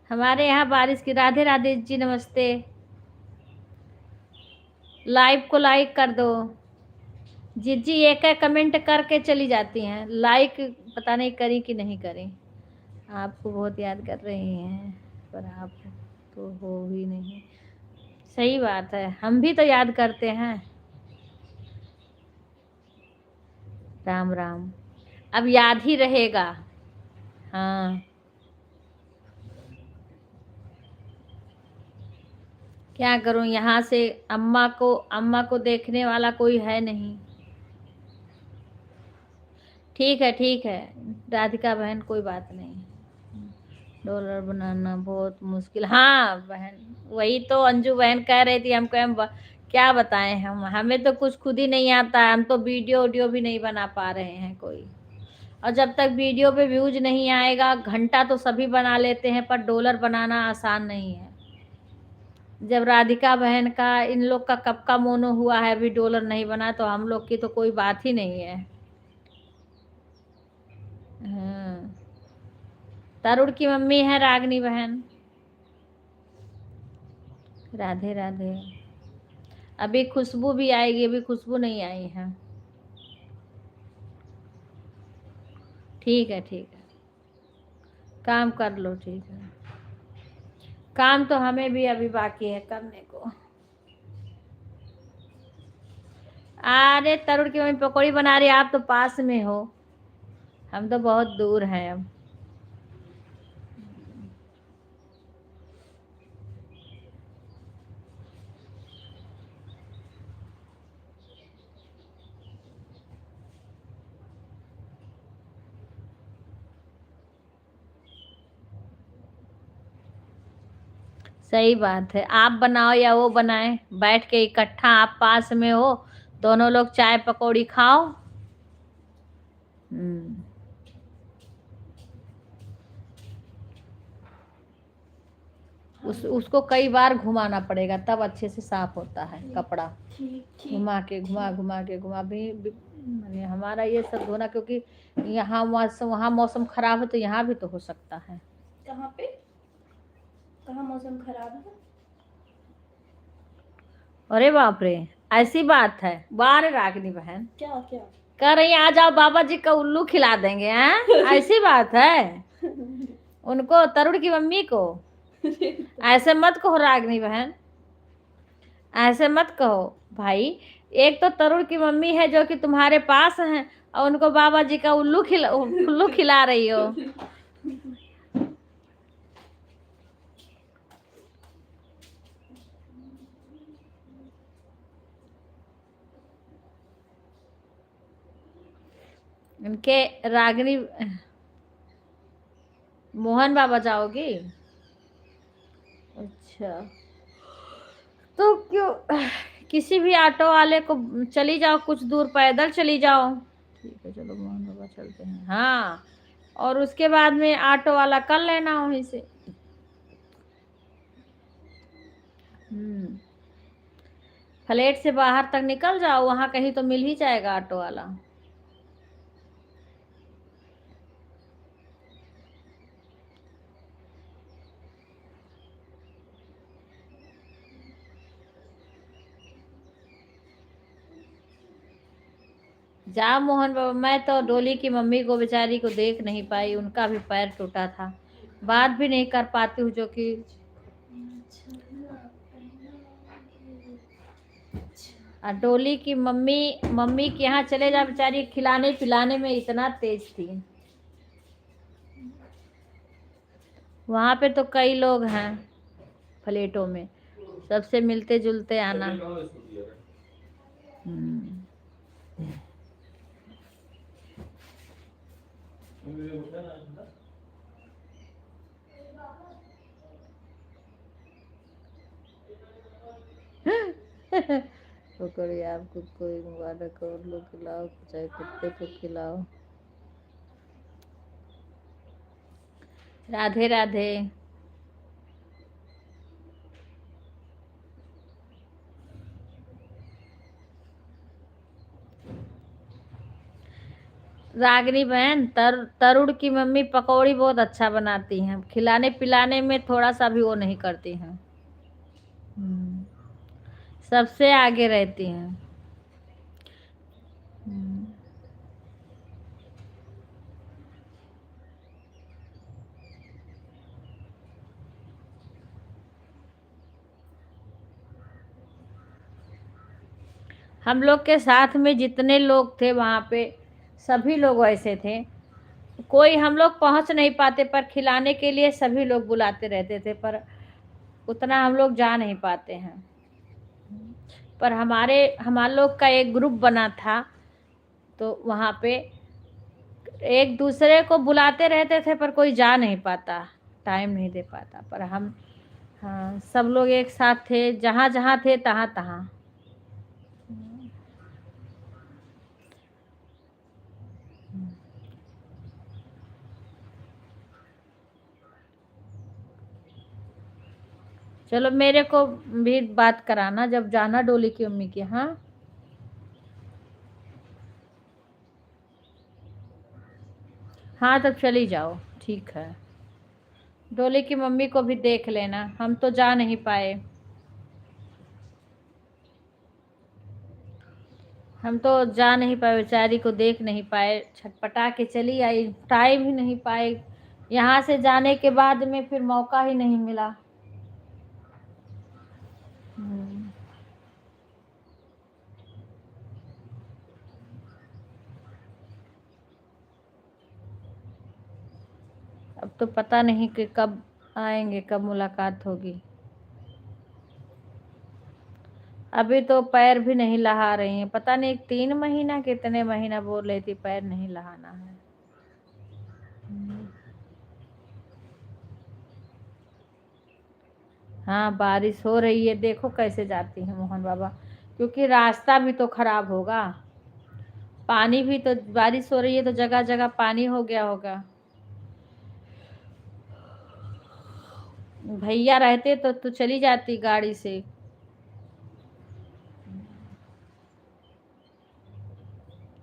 हमारे यहाँ बारिश की। राधे राधे जी, नमस्ते। लाइव को लाइक कर दो। जी एक एक कमेंट करके चली जाती हैं। लाइक पता नहीं करी कि नहीं करी। आपको बहुत याद कर रही हैं, पर आप तो हो ही नहीं। सही बात है, हम भी तो याद करते हैं। राम राम। अब याद ही रहेगा। हाँ, क्या करूं, यहाँ से अम्मा को देखने वाला कोई है नहीं। ठीक है राधिका बहन, कोई बात नहीं। डॉलर बनाना बहुत मुश्किल। हाँ बहन, वही तो अंजू बहन कह रही थी। हमको क्या बताएं, हमें तो कुछ खुद ही नहीं आता है। हम तो वीडियो वीडियो भी नहीं बना पा रहे हैं कोई। और जब तक वीडियो पे व्यूज नहीं आएगा, घंटा तो सभी बना लेते हैं, पर डॉलर बनाना आसान नहीं है। जब राधिका बहन का, इन लोग का कब का मोनो हुआ है, अभी डॉलर नहीं बना, तो हम लोग की तो कोई बात ही नहीं है। हाँ, तरुण की मम्मी है रागनी बहन। राधे राधे। अभी खुशबू भी आएगी, अभी खुशबू नहीं आई है। ठीक है, काम कर लो। ठीक है, काम तो हमें भी अभी बाकी है करने को। अरे तरुण की मम्मी पकौड़ी बना रही है, आप तो पास में हो, हम तो बहुत दूर हैं अब। सही बात है, आप बनाओ या वो बनाए, बैठ के इकट्ठा, आप पास में हो, दोनों लोग चाय पकौड़ी खाओ। उसको कई बार घुमाना पड़ेगा, तब अच्छे से साफ होता है कपड़ा। घुमा भी हमारा ये सब धोना, क्योंकि यहाँ वहाँ मौसम खराब है, तो यहाँ भी तो हो सकता है। कहाँ पे, कहाँ मौसम खराब है? अरे बाप रे, ऐसी बात है? बार रागनी बहन, क्या क्या कह रही आ जाओ बाबा जी का उल्लू खिला देंगे हैं? ऐसी बात है? उनको, तरुण की मम्मी को? ऐसे मत कहो रागनी बहन, ऐसे मत कहो भाई। एक तो तरुण की मम्मी है जो कि तुम्हारे पास है, और उनको बाबा जी का उल्लू खिला रही हो। इनके रागनी मोहन बाबा जाओगी? अच्छा, तो क्यों किसी भी ऑटो वाले को चली जाओ, कुछ दूर पैदल चली जाओ। ठीक है चलो मोहन बाबा चलते हैं। हाँ, और उसके बाद में ऑटो वाला कर लेना वहीं से। फ्लैट से बाहर तक निकल जाओ, वहां कहीं तो मिल ही जाएगा ऑटो वाला। जा मोहन बाबा। मैं तो डोली की मम्मी को बेचारी को देख नहीं पाई, उनका भी पैर टूटा था, बात भी नहीं कर पाती हूँ, जो कि डोली की मम्मी मम्मी के यहाँ चले जा, बेचारी खिलाने पिलाने में इतना तेज थी। वहां पे तो कई लोग हैं फ्लैटों में, सबसे मिलते जुलते आना। हम्म। पकड़िए, आपको कोई मुबारक और लोग खिलाओ, चाहे कुत्ते को खिलाओ। राधे राधे। रागिनी बहन, तरुण की मम्मी पकौड़ी बहुत अच्छा बनाती हैं, खिलाने पिलाने में थोड़ा सा भी वो नहीं करती हैं। सबसे आगे रहती हैं। हम लोग के साथ में जितने लोग थे वहां पे, सभी लोग वैसे थे। कोई हम लोग पहुंच नहीं पाते, पर खिलाने के लिए सभी लोग बुलाते रहते थे, पर उतना हम लोग जा नहीं पाते हैं। पर हमारे लोग का एक ग्रुप बना था, तो वहां पे एक दूसरे को बुलाते रहते थे, पर कोई जा नहीं पाता, टाइम नहीं दे पाता। पर हम, हाँ, सब लोग एक साथ थे, जहाँ जहाँ थे तहाँ तहाँ। चलो मेरे को भी बात कराना जब जाना डोली की मम्मी के। हाँ हाँ, तब चली जाओ, ठीक है। डोली की मम्मी को भी देख लेना, हम तो जा नहीं पाए। हम तो जा नहीं पाए, बेचारी को देख नहीं पाए, छटपटा के चली आई, टाइम ही नहीं पाए। यहाँ से जाने के बाद में फिर मौका ही नहीं मिला। हम्म। अब तो पता नहीं कि कब आएंगे, कब मुलाकात होगी। अभी तो पैर भी नहीं लहा रही हैं, पता नहीं 3 महीना कितने महीना बोल रही थी पैर नहीं लहाना है। हाँ, बारिश हो रही है, देखो कैसे जाती है मोहन बाबा, क्योंकि रास्ता भी तो खराब होगा। पानी भी तो, बारिश हो रही है तो जगह जगह पानी हो गया होगा। भैया रहते तो चली जाती गाड़ी से।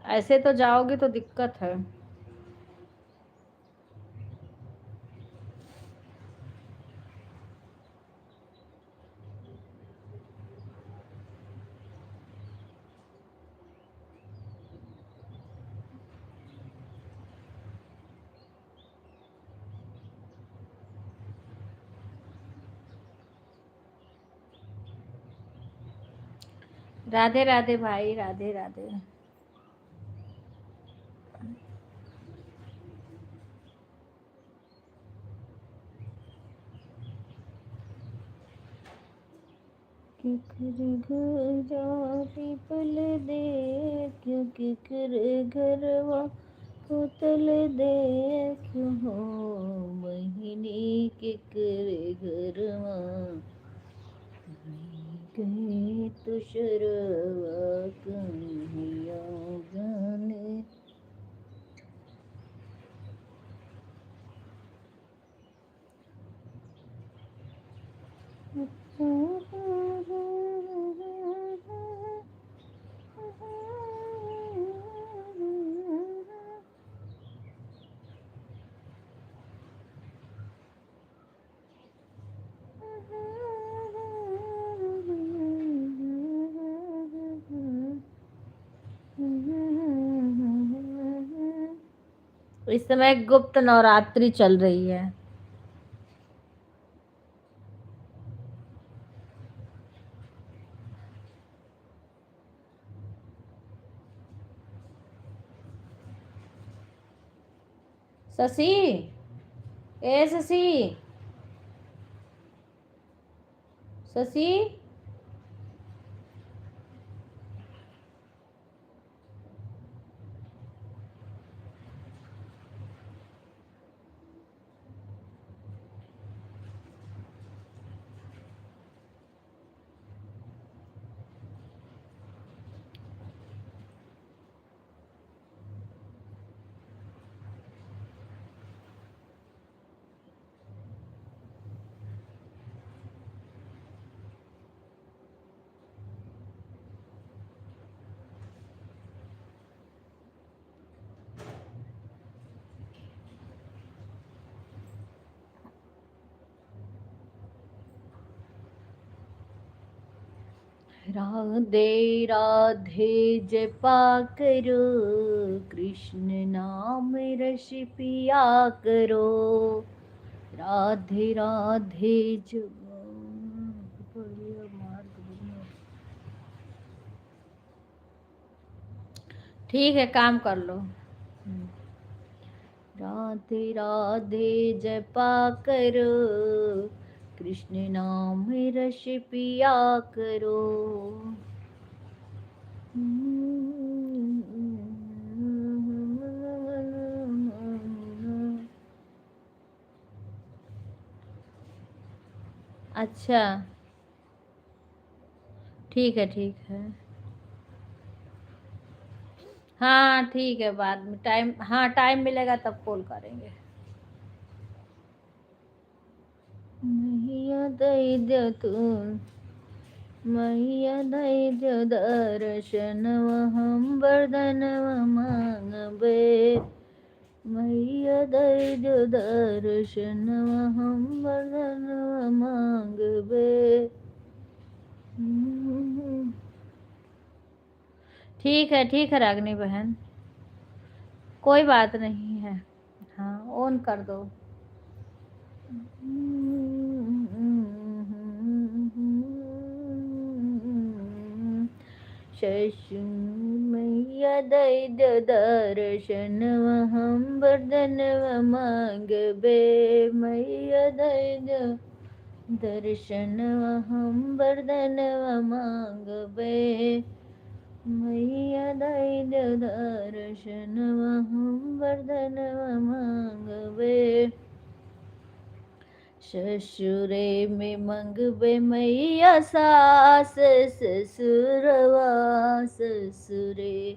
ऐसे तो जाओगे तो दिक्कत है। राधे राधे भाई, राधे राधे। किकर घर पीपल दे, क्यों किकर घरवा पुतल दे, क्यों हो महीनी किकर घरवा गए तुषरवा कन्हैया जाने। इस समय गुप्त नवरात्रि चल रही है। शशि, ए शशि, शशि, राधे राधे जपा करो, कृष्ण नाम रस पिया करो। राधे राधे ठीक है, काम कर लो। राधे राधे जपा करो, कृष्ण नाम रस पिया करो। अच्छा, ठीक है, ठीक है। हाँ ठीक है, बाद में टाइम, हाँ टाइम मिलेगा तब कॉल करेंगे। मैया दैद्य तुम, मैया दैद्य दर्शन हम वरदन मांगबे। मैया दैद्य दर्शन हम वरदन मांगबे। ठीक है रागनी बहन, कोई बात नहीं है। हाँ ऑन कर दो। शशु मैया दैद्य दर्शन हम वरदन मांगबे। मैया दैद्य दर्शन हम वरदन मांगबे। मैया दैद्य दर्शन हम वरदन मांगबे। ससुरे में मंगबे मैया सास, ससुरवा ससुरे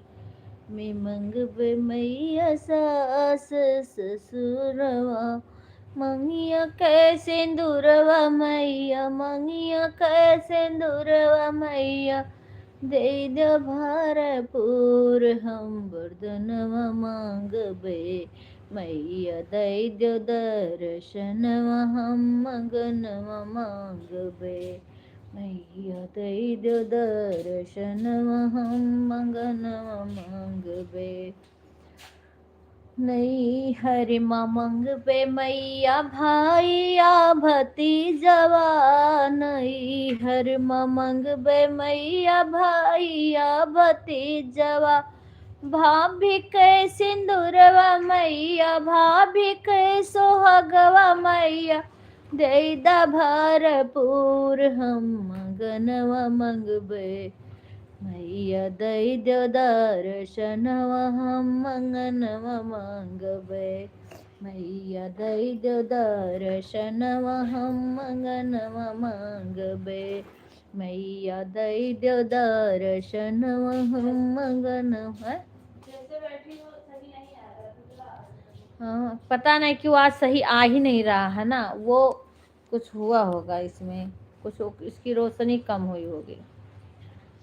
में मंगबे मैया सास, ससुरवा। मंगिया के सिंदूरवा मैया, मंगिया के सिंदूरवा मैया, दे दो भरपूर हम वरदनवा मांगबे। मैया दैद्य दर्शन हम मंगनवा मांगबे। मैया दैद्य दर्शन हम मंगनवा मांगबे। नहीं हरे मामंग पे मैया भाईया भतीजवा, नहीं हर मामंग बे मैया भाईया भतीजवा, भाभी के सिंदूरवा मैया, भाभी के सोहगवा मैया, देदा भरपूर हम मंगनवा मंगबे, मैया दई दो दर्शनवा हम मंगनवा मांगबे, मैया दई दो दर्शनवा हम मंगनवा मांगबे, मैया दई दो दर्शनवा हम मंगनवा। जैसे बैठी हो सही नहीं आ रहा, दुबला। हाँ पता नहीं क्यों आज सही आ ही नहीं रहा है ना, वो कुछ हुआ होगा इसमें, कुछ इसकी रोशनी कम हुई होगी।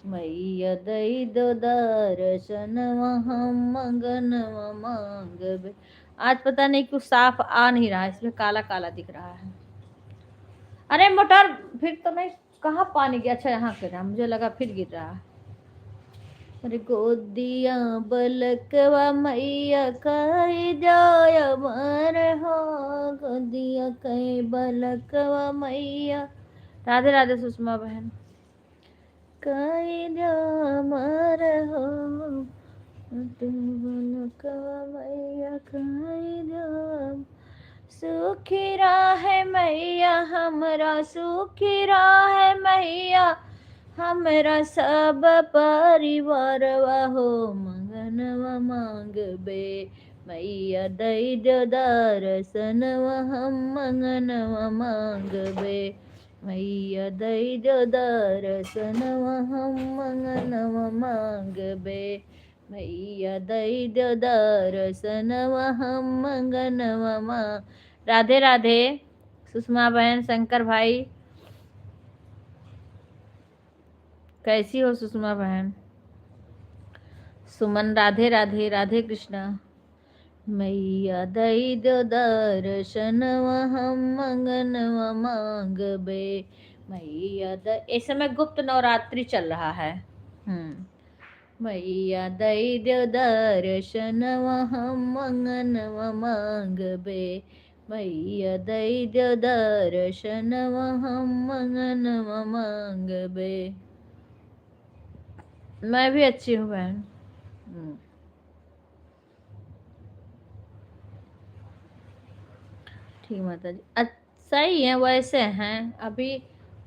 मैया दई दो दर्शनवा हम मंगनवा मांगबे, आज पता नहीं क्यों साफ आ नहीं रहा है, इसमें काला काला दिख रहा है। अरे मोटर फिर तो नहीं, कहाँ पानी गया? अच्छा यहाँ गिर रहा, मुझे लगा फिर गिर रहा है। अरे गोदिया बलकवा मैया कही जाय मर हो, गोदिया कही बलकवा मैया। राधे राधे सुषमा बहन। कही जा मर हो, तू बलकवा मैया कही जा, सुखी राहे मैया हमरा, सुखी राहे मैया हमरा, सब परिवारवा हो मंगनवा मांगबे, मैया दई दो दर्शनवा हम मंगनवा मांगबे, मैया दई दो दर्शनवा हम मंगनवा मांगबे, मैया दई दो दर्शनवा हम मंगनवा मांग। राधे राधे सुषमा बहन, शंकर भाई, कैसी हो सुषमा बहन? सुमन राधे राधे, राधे कृष्णा। मैया दई दो दर्शनवा हम मंगनवा मांगबे, मैया द। इस समय गुप्त नवरात्रि चल रहा है। मैया दई दो दर्शनवा हम मंगनवा मांगबे, मैया दई दो दर्शनवा हम मंगनवा मांगबे। मैं भी अच्छी हूँ बहन। ठीक माता जी, सही है, वैसे हैं अभी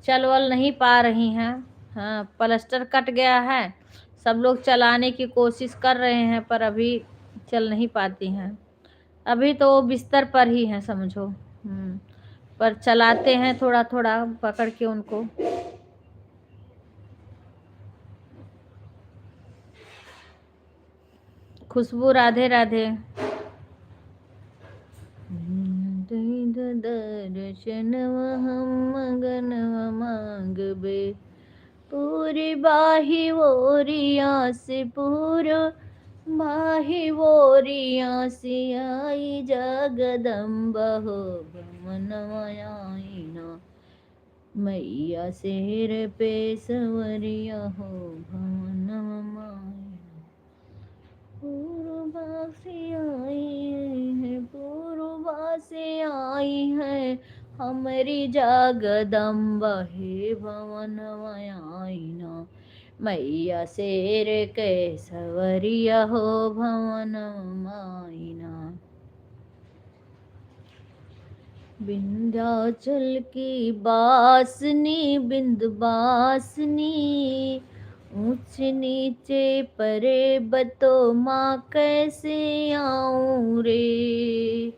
चल वल नहीं पा रही हैं। हाँ प्लास्टर कट गया है, सब लोग चलाने की कोशिश कर रहे हैं पर अभी चल नहीं पाती हैं। अभी तो वो बिस्तर पर ही हैं समझो। पर चलाते हैं थोड़ा थोड़ा पकड़ के उनको। खुशबू राधे राधे। दर्शनवा हम मंगनवा मांगबे, पूरी बाही वोरिया से पूरो बाही वोरिया से आई जगदम्बा हो भमनवा आईना, मैया शेर पे सवरिया हो भमनवा माईना, पूर्वा से आई है, पूर्वा से आई है हमारी जगदम्बा हे भवनवा आईना, मैया शेर के सवरिया हो भवनवा आईना। विंध्याचल की बासनी बिंदवासनी, ऊंच नीचे परे बतो माँ कैसे आऊं रे,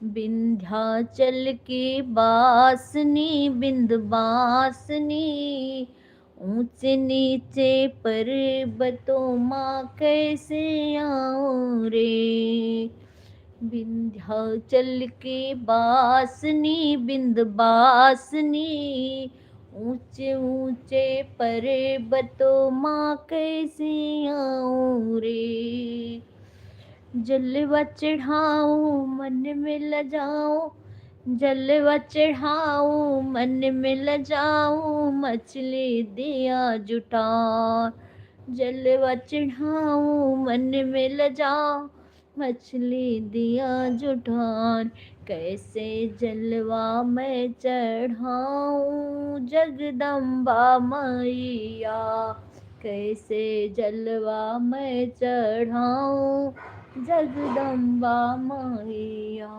विंध्याचल की बासनी बिंदवासनी, ऊंच नीचे परे बतो माँ कैसे आऊं रे, विंध्याचल की बासनी बिंदवासनी, ऊंचे ऊंचे पर्वतों माँ कैसे आऊं रे, जलवा चढ़ाऊं मन में लजाऊं, जलवा चढ़ाऊं मन में लजाऊं, मछली दिया जुटा, जलवा चढ़ाऊं मन में लजाऊं, मछली दिया जुठान, कैसे जलवा मैं चढ़ाऊं जगदम्बा मैया, कैसे जलवा मैं चढ़ाऊं जगदम्बा मैया।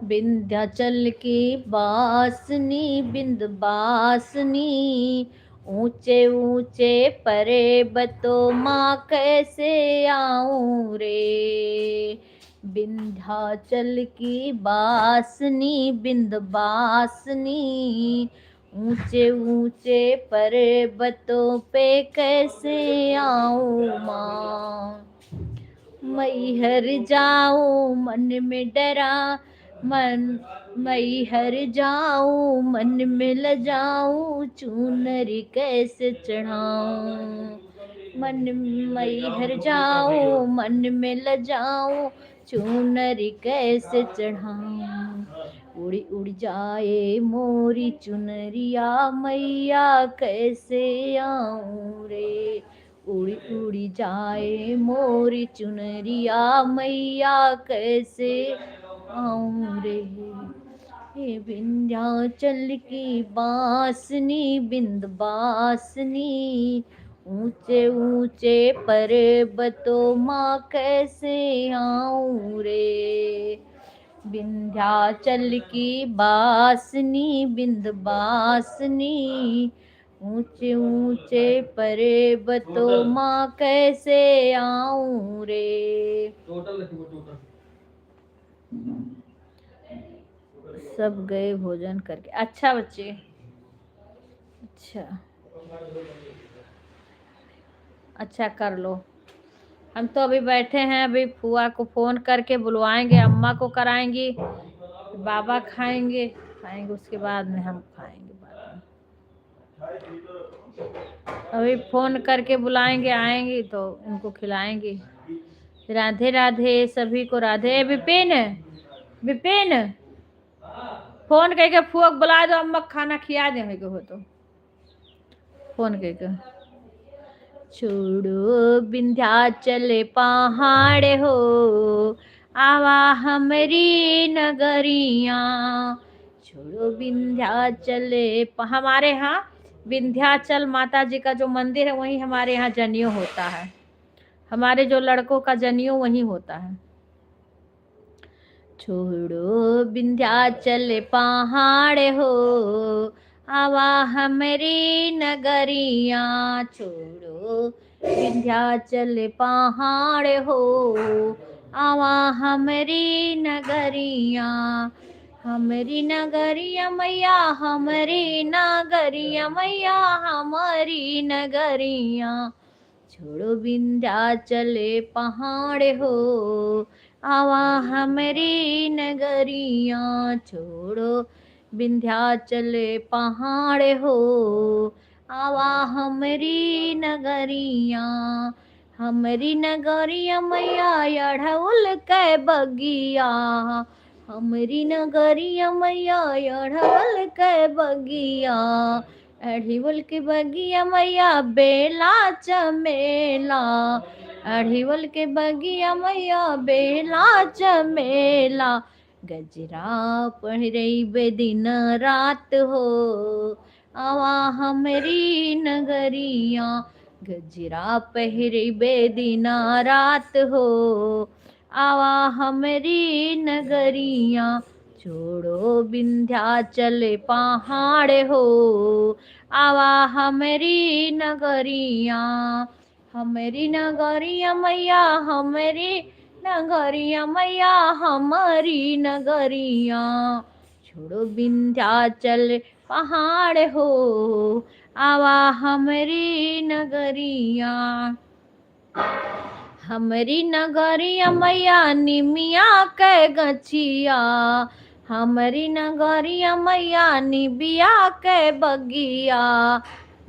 विंध्याचल की बासनी बिंदवासनी, ऊंचे ऊंचे पर्वतों माँ कैसे आऊं रे। विंध्याचल की बासनी बिंदवासनी, ऊंचे ऊंचे पर्वतों पे कैसे आऊं माँ। मैहर जाऊं मन में डरा, मैहर जाऊं मन में लजाऊं, चुनरी कैसे चढ़ाऊं। मैहर जाऊं मन में लजाऊं, चुनरी कैसे चढ़ाऊं। उड़ी उड़ी जाए मोरी चुनरिया मैया, कैसे आऊं रे। उड़ी उड़ी जाए मोरी चुनरिया मैया, कैसे आऊं रे। हे विंध्याचल की बांसनी बिंदवासनी, ऊंचे ऊंचे पर्वतों माँ कैसे आऊं रे। विंध्याचल की बांसनी बिंदवासनी, ऊंचे ऊंचे पर्वतों माँ कैसे आऊं रे। सब गए भोजन करके। अच्छा बच्चे, अच्छा अच्छा कर लो। हम तो अभी बैठे हैं, अभी फुआ को फोन करके बुलवाएंगे, अम्मा को कराएंगी, बाबा खाएंगे, उसके बाद में हम खाएंगे बाद में। अभी फोन करके बुलाएंगे, आएंगी तो उनको खिलाएंगे। राधे राधे सभी को, राधे। विपिन, विपिन फोन करके फुआ को बुला दो, अम्मा खाना खिला दे हो तो फोन करके। छोड़ो विंध्याचल पहाड़ हो, आवा हमारी नगरिया। छोड़ो विंध्याचल, हमारे यहाँ विंध्याचल माता जी का जो मंदिर है वहीं हमारे यहाँ जनेऊ होता है। हमारे जो लड़कों का जनेऊ वहीं होता है। छोड़ो विंध्याचल पहाड़ हो, आवा हमारी नगरिया। छोड़ो विंध्याचल पहाड़ हो, आवा हमारी नगरिया। हमारी नगरिया मैया, हमारी नगरिया मैया, हमारी नगरिया। छोड़ो विंध्याचल पहाड़ हो, आवा हमारी नगरिया। छोड़ो विंध्याचल पहाड़ हो, आवा हमारी नगरिया। हमारी नगरिया मैया अढ़उल के बगिया, हमारी नगरिया मैया अढ़उल के बगिया। अढ़िवल के बगिया मैया बेला चमेला, अढ़िवल के बगिया मैया बेला चमेला। गजरा पहिरैबे दिन रात हो, आवा हमारी नगरिया। गजरा पहिरैबे दिन रात हो, आवा हमारी नगरिया। छोड़ो विंध्याचल पहाड़ हो, आवा हमारी नगरिया। हमारी नगरिया मैया, हमारी नगरिया मैया, हमारी नगरिया। छोड़ो विंध्याचल पहाड़ हो, आवा हमारी नगरिया। हमारी नगरिया मैया निमिया के गछिया, हमारी नगरिया मैया निबिया के बगिया।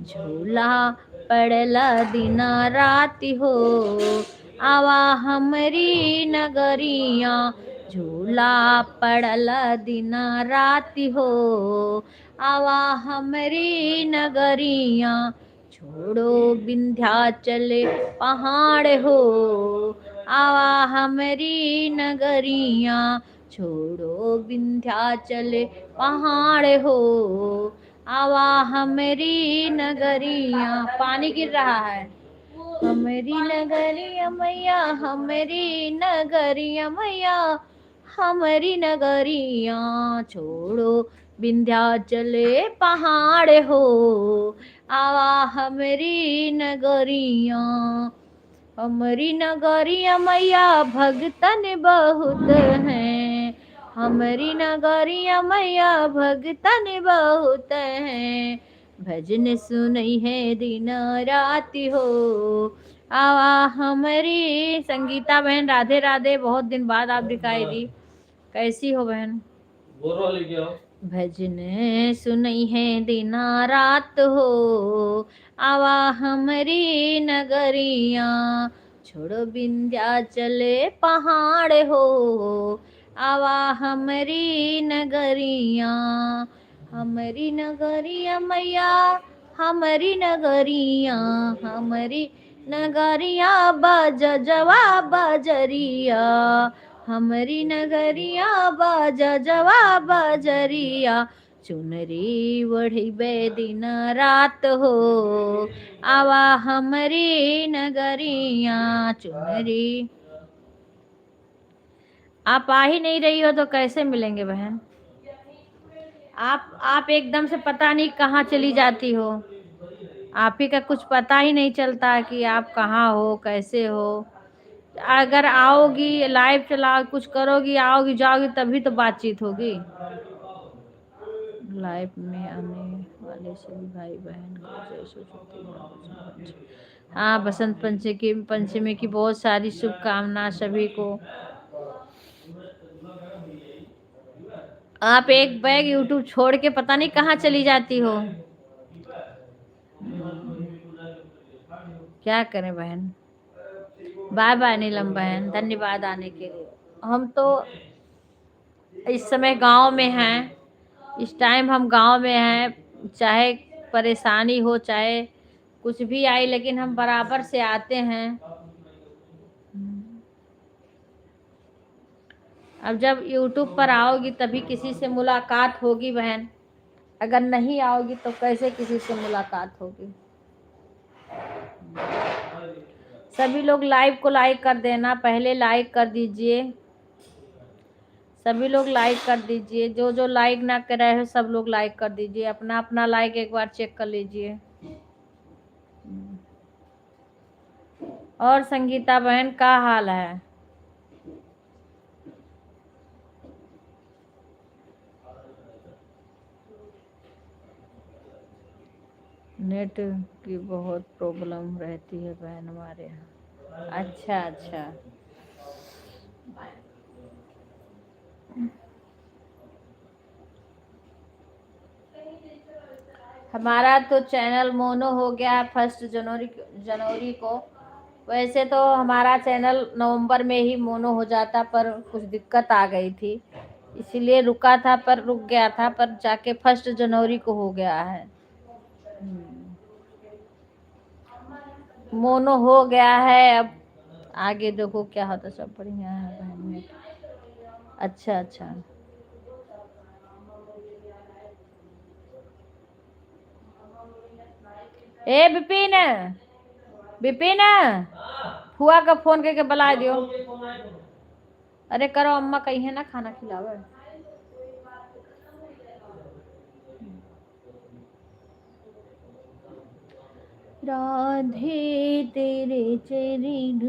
झूला पड़ला दिन रात हो, आवा हमारी नगरिया। झूला पड़ला दिन रात हो, आवा हमारी नगरिया। छोड़ो विंध्याचल पहाड़ हो, आवा हमरी नगरिया, छोड़ो विंध्याचल पहाड़ हो, आवा हमरी नगरिया। पानी गिर रहा है। हमरी नगरिया मैया, हमरी नगरिया मैया, हमरी नगरिया, छोड़ो विंध्याचल पहाड़ हो, आवा हमरी नगरिया। हमरी नगरिया मैया भगतन बहुत हैं, हमरी नगरिया मैया भगतन बहुत हैं, भजन सुनई है दिन रात हो, आवा हमरी। संगीता बहन राधे राधे, बहुत दिन बाद आप दिखाई दी, कैसी हो बहन? भजन सुनई है दिन रात हो, आवा हमरी नगरिया, छोड़ो विंध्याचल पहाड़ हो, आवा हमरी नगरिया। हमरी नगरिया मैया, हमरी नगरिया, हमरी नगरिया, बाज जवा बजरिया, हमरी नगरिया, बाज जवा बजरिया, चुनरी वढ़ी दिन रात हो, आवा हमरी नगरिया। चुनरी। आप आ ही नहीं रही हो तो कैसे मिलेंगे बहन? आप एकदम से पता नहीं कहाँ चली जाती हो, आप ही का कुछ पता ही नहीं चलता कि आप कहाँ हो, कैसे हो। अगर आओगी, लाइव चलाओ, कुछ करोगी, आओगी जाओगी तभी तो बातचीत होगी। लाइव में आने वाले सभी भाई बहन को जय सरस्वती। हाँ, बसंत पंचमी की बहुत सारी शुभकामनाएं सभी को। आप एक बैग यूट्यूब छोड़ के पता नहीं कहाँ चली जाती हो। क्या करें बहन। बाय बाय नीलम बहन, धन्यवाद आने के लिए। हम तो इस समय गांव में हैं, इस टाइम हम गांव में हैं, चाहे परेशानी हो चाहे कुछ भी आई, लेकिन हम बराबर से आते हैं। अब जब YouTube पर आओगी तभी किसी से मुलाकात होगी बहन, अगर नहीं आओगी तो कैसे किसी से मुलाकात होगी। सभी लोग लाइव को लाइक कर देना, पहले लाइक कर दीजिए, सभी लोग लाइक कर दीजिए। जो जो लाइक ना कर रहे हो सब लोग लाइक कर दीजिए, अपना अपना लाइक एक बार चेक कर लीजिए। और संगीता बहन का हाल है? नेट की बहुत प्रॉब्लम रहती है बहन हमारे यहाँ। अच्छा अच्छा। हमारा तो चैनल मोनो हो गया 1 जनवरी को। वैसे तो हमारा चैनल नवंबर में ही मोनो हो जाता, पर कुछ दिक्कत आ गई थी इसीलिए रुका था, पर रुक गया था, पर जाके 1 जनवरी को हो गया है। मोनो हो गया है, अब आगे देखो क्या होता। सब बढ़िया है बहन। अच्छा अच्छा। ए विपिन, विपिन, फुआ का फोन करके बुला दियो। अरे करो, अम्मा कही है ना खाना खिलावे। राधे तेरे चरण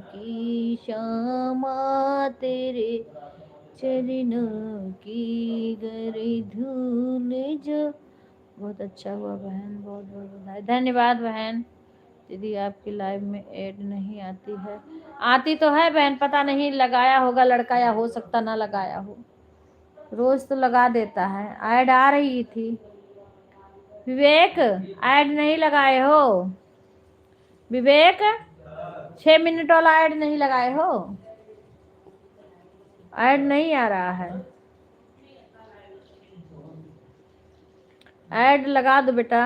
की श्यामा, तेरे चरण की गरी धूल जो। बहुत अच्छा हुआ बहन, बहुत बहुत बधाई, धन्यवाद बहन। दीदी आपकी लाइव में ऐड नहीं आती है। आती तो है बहन, पता नहीं लगाया होगा लड़का, या हो सकता ना लगाया हो। रोज तो लगा देता है, ऐड आ रही थी। विवेक, ऐड नहीं लगाए हो? विवेक, 6 मिनट वाला ऐड नहीं लगाए हो? ऐड नहीं आ रहा है, ऐड लगा दो बेटा।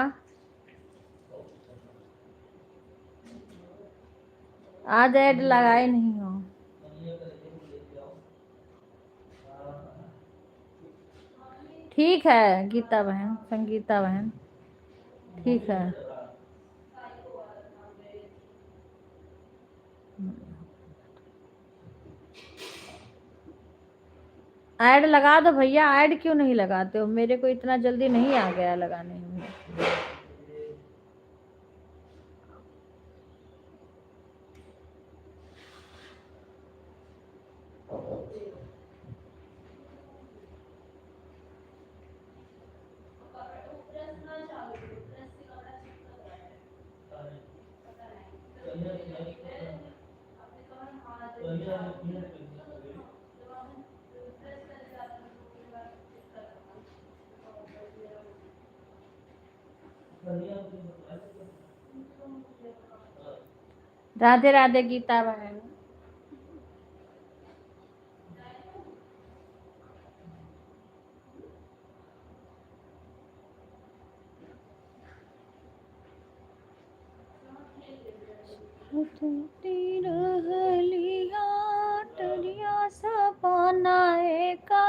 आज ऐड लगाए नहीं हो। ठीक है गीता बहन, संगीता बहन, ठीक है। ऐड लगा दो भैया, ऐड क्यों नहीं लगाते हो? मेरे को इतना जल्दी नहीं आ गया लगाने में। राधे राधे गीता बहन। टरिया सपना एका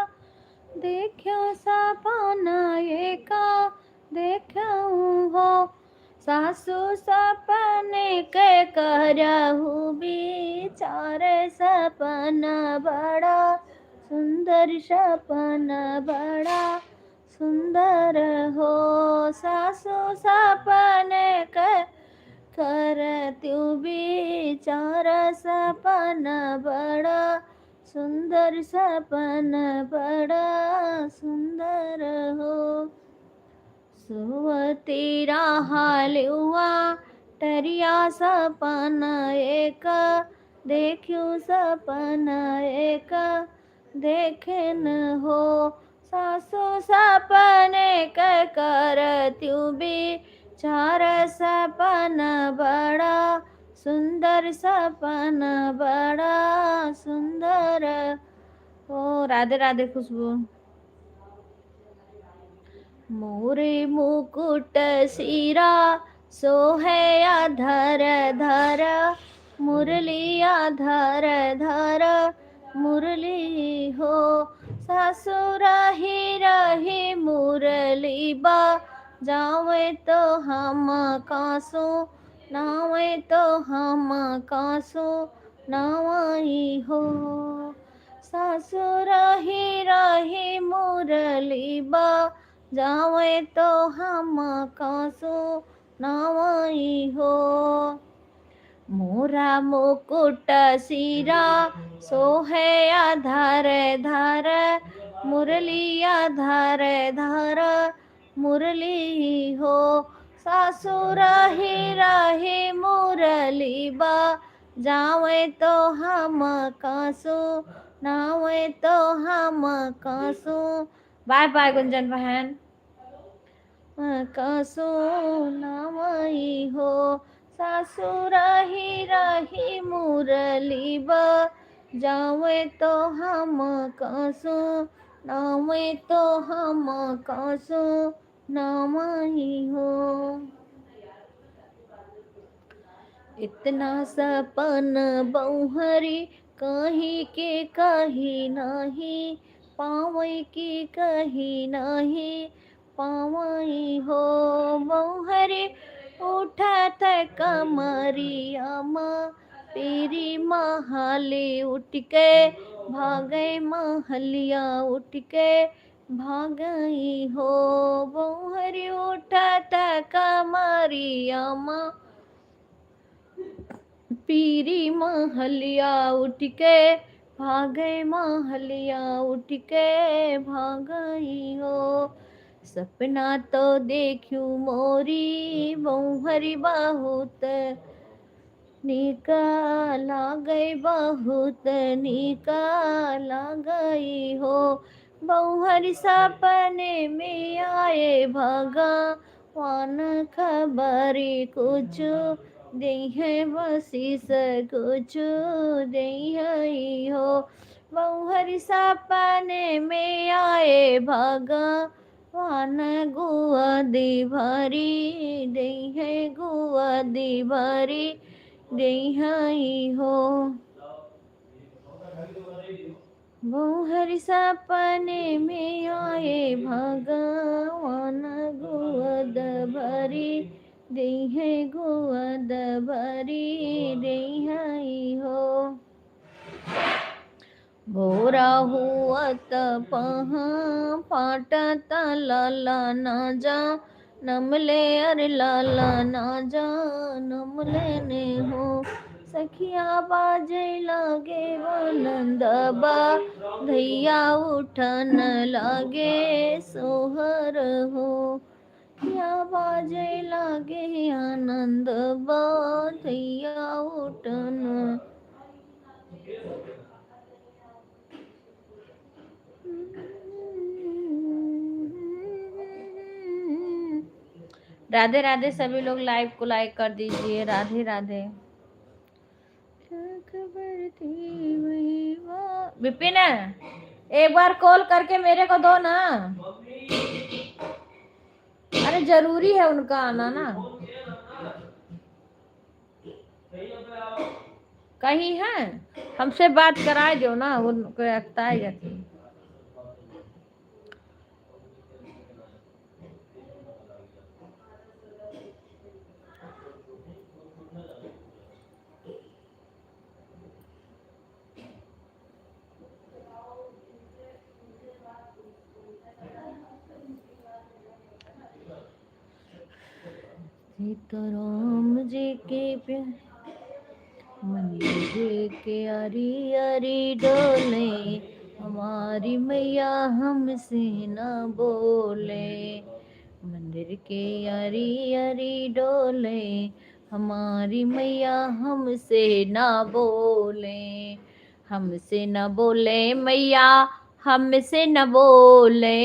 देख्यो, सपना एका देख्यो हो। सासू सपने के करहु विचार, सपना बड़ा सुंदर, सपना बड़ा सुंदर हो। सासू सपने के करत्यु विचार, सपना बड़ा सुंदर, सपना बड़ा सुंदर हो। सुवती हालुआ टरिया सपना एक देख्यू, सपना एक देखेन हो। सासू सपने के करत्यु विचार, सपना बड़ा सुंदर, सपना बड़ा सुंदर हो। राधे राधे खुशबू। मोरे मुकुट सिरा सोहे धर धर, मुरलिया धर धर मुरली हो। सासुर ही रही मुरली बा जावे तो हम कासू, नावे तो हम कासू नावाई हो। सासुर ही रही मुरली बा जावे तो हम कासू नावाई हो। मोरा मुकुट सिरा सोहे धर धर, मुरलिया धर धर मुरली हो। सासुर ही रही मुरली बा जावे तो हम कासू, नावे तो हम कासू। बाय बाय गुंजन बहन। कासू नावाई हो। सासुर ही रही मुरली बा जावे तो हम कासू, नावे तो हम कासू नावाई हो। इतना सपन बहुहरी कहीं के कहीं नहीं, पावई की कहीं नहीं पावई हो। बहुहरी उठत कमरिया माँ पीरी महली उठ के भागई, महलिया उठ के भागई हो। बहुहरी उठत कमरिया माँ पीरी महलिया उठ के भागई, महलिया उठ के भागई हो। सपना तो देखूं मोरी बहुहरी बहुत निका लागई, बहुत निका लागई हो। बहुहरी सपने में आए भगवान खबरी कुछ देह बसीस कुछ देहि हो। बहुहरी सपने में आए भगवान गुआ दी भरी देह, गुआ दी भरी देहि हो। वो हर सपने में आए भगवान गोद भरी दे है गोद भरी दे है हो भोरा हुआ पहा फाटत लाला ना जा नमले अरे लाला ना जा नमले ने हो सखिया बाजे लागे वो नंदबा धैया उठन लागे सोहर हो या बाजे लागे आनंद बा धैया उठन राधे राधे सभी लोग लाइव को लाइक कर दीजिए। राधे राधे। विपिन एक बार कॉल करके मेरे को दो ना। अरे जरूरी है उनका आना ना। कहीं है हमसे बात कराए जो ना उनको रखता है जाती। सीताराम जी के प्यार मंदिर के अरी अरी डोले हमारी मैया हमसे न बोले मंदिर के अरी अरी डोले हमारी मैया हमसे न बोले हमसे न बोले मैया हमसे न बोले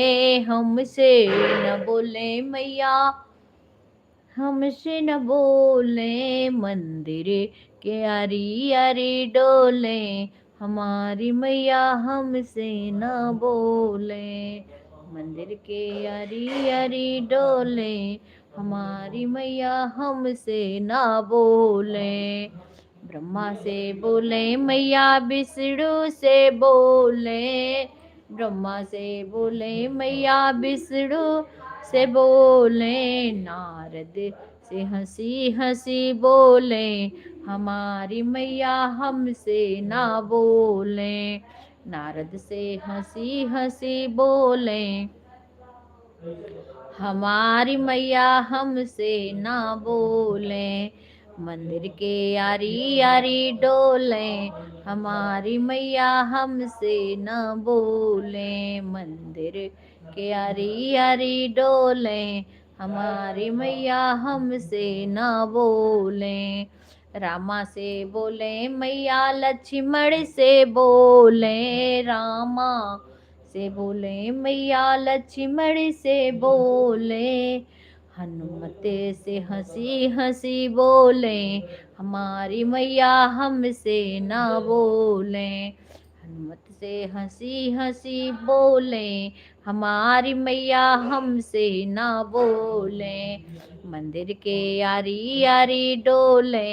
हमसे न बोले मैया हमसे न बोले मंदिर के अरी अरी डोले हमारी मैया हमसे न बोले मंदिर के अरी अरी डोले हमारी मैया हमसे न बोले ब्रह्मा से बोले मैया विष्णु से बोले ब्रह्मा से बोले मैया विष्णु से बोले नारद से हंसी हंसी बोले हमारी मैया हमसे ना बोले नारद से हंसी हंसी बोले हमारी मैया हमसे ना बोले मंदिर के यारी यारी डोले हमारी मैया हमसे न बोले मंदिर के यारी यारी डोले हमारी मैया हमसे न बोले रामा से बोले मैया लक्ष्मण से बोले रामा से बोले मैया लक्ष्मण से बोले हनुमत से हंसी हंसी बोले हमारी मैया हमसे ना बोले हनुमत से हंसी हंसी बोले हमारी मैया हमसे ना बोले मंदिर के यारी यारी डोले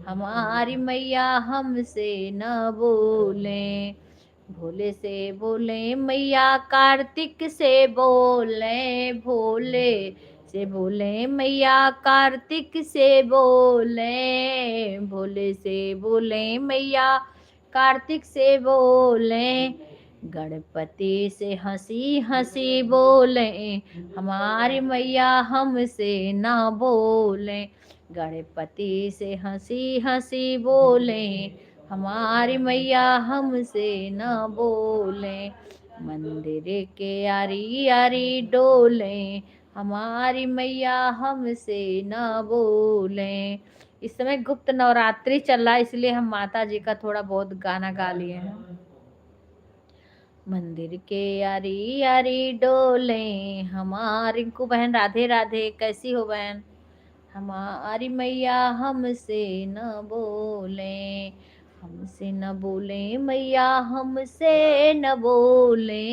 हमारी मैया हमसे ना बोले भोले से बोले मैया कार्तिक से बोले भोले से बोले मैया कार्तिक से बोले भोले से बोले मैया कार्तिक से बोले गणपति से हंसी हंसी बोले हमारी मैया हमसे ना बोले गणपति से हंसी हंसी बोले हमारी मैया हमसे न बोले मंदिर के यारी यारी डोले हमारी मैया हमसे न बोले इस समय गुप्त नवरात्रि चल रहा है इसलिए हम माता जी का थोड़ा बहुत गाना गा लिए हैं मंदिर के यारी यारी डोले हमारी को बहन राधे राधे कैसी हो बहन हमारी मैया हमसे न बोले हमसे न बोले मैया हमसे न बोले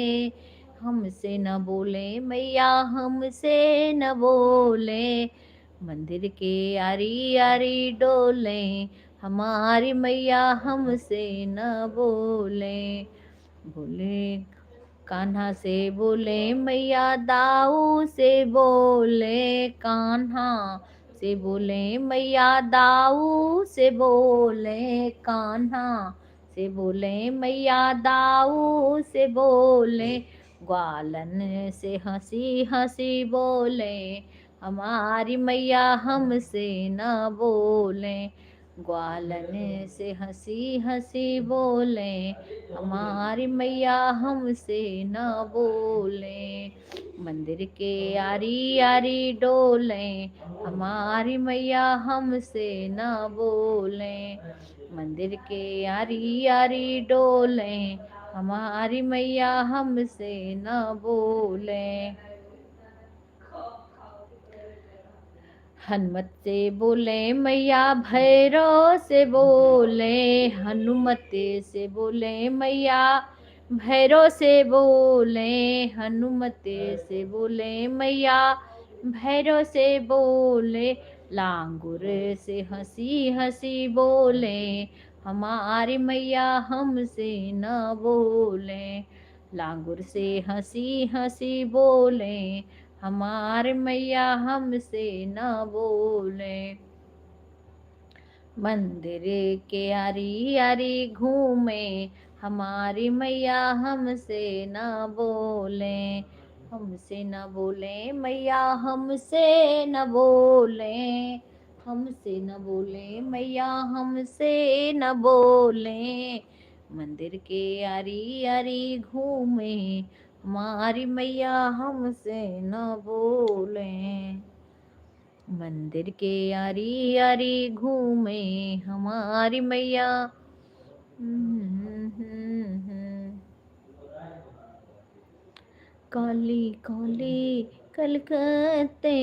हमसे न बोले मैया हमसे न बोले मंदिर के यारी यारी डोले हमारी मैया हमसे न बोले बोले कान्हा से बोले मैया दाऊ से बोले कान्हा से बोले मैया दाऊ से बोले कान्हा से बोले मैया दाऊ से बोले ग्वालन से हंसी हंसी बोले हमारी मैया हमसे न बोले ग्वालन से हंसी हंसी बोले हमारी मैया हमसे न बोले मंदिर के आरी आरी डोले हमारी मैया हमसे न बोले मंदिर के आरी आरी डोले हमारी मैया हमसे न बोले हनुमत से बोले मैया भैरव से बोले हनुमत से बोले मैया भैरव से बोले हनुमत से बोले मैया भैरव से बोले लांगुर से हंसी हंसी बोले हमारी मैया हमसे न बोले लांगुर से हंसी हंसी बोले हमारे मैया हमसे न बोले मंदिर के आरी आरी घूमे हमारी मैया हमसे न बोले हमसे न बोले मैया हमसे न बोले हमसे न बोले मैया हमसे न बोले मंदिर के आरी आरी घूमे हमारी मैया हमसे न बोले मंदिर के आरी आरी घूमे हमारी मैया काली काली कलकत्ते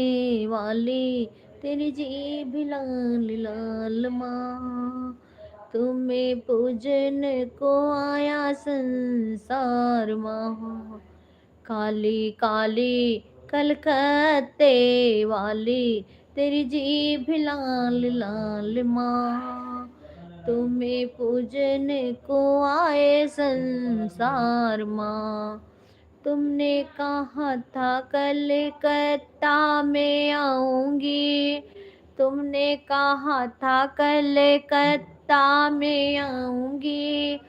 वाली तेरी जीभ लाल लाल माँ तुम्हें पूजन को आया संसार माँ काली काली कलकत्ते वाली तेरी जीभ लाल लाल माँ तुम्हें पूजन को आए संसार माँ तुमने कहा था कलकत्ता में आऊंगी तुमने कहा था कलकत्ता में आऊंगी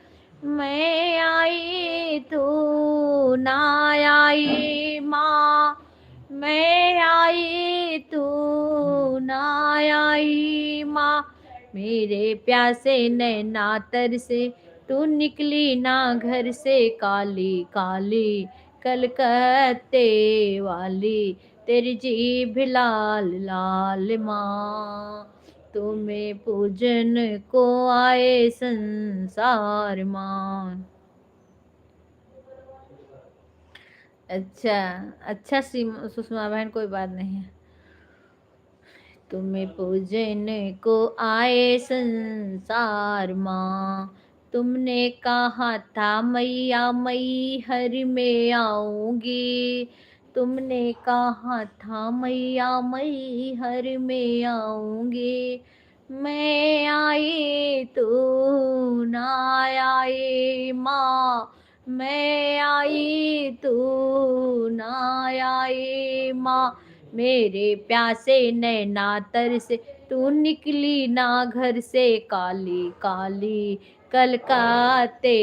मैं आई तू ना आई माँ मैं आई तू ना आई माँ मेरे प्यासे नैना तर से तू निकली ना घर से काली काली कलकत्ते वाली तेरी जीभ लाल लाल माँ तुम्हें पूजन को आए संसार माँ अच्छा सुषमा बहन कोई बात नहीं है तुम्हें पूजन को आए संसार माँ तुमने कहा था मैया मई हर में आऊंगी तुमने कहा था मैया मई हर में आऊंगी मैं आई तू ना आई माँ मैं आई तू ना आई माँ मेरे प्यासे नैना तर से तू निकली ना घर से काली काली कलकत्ते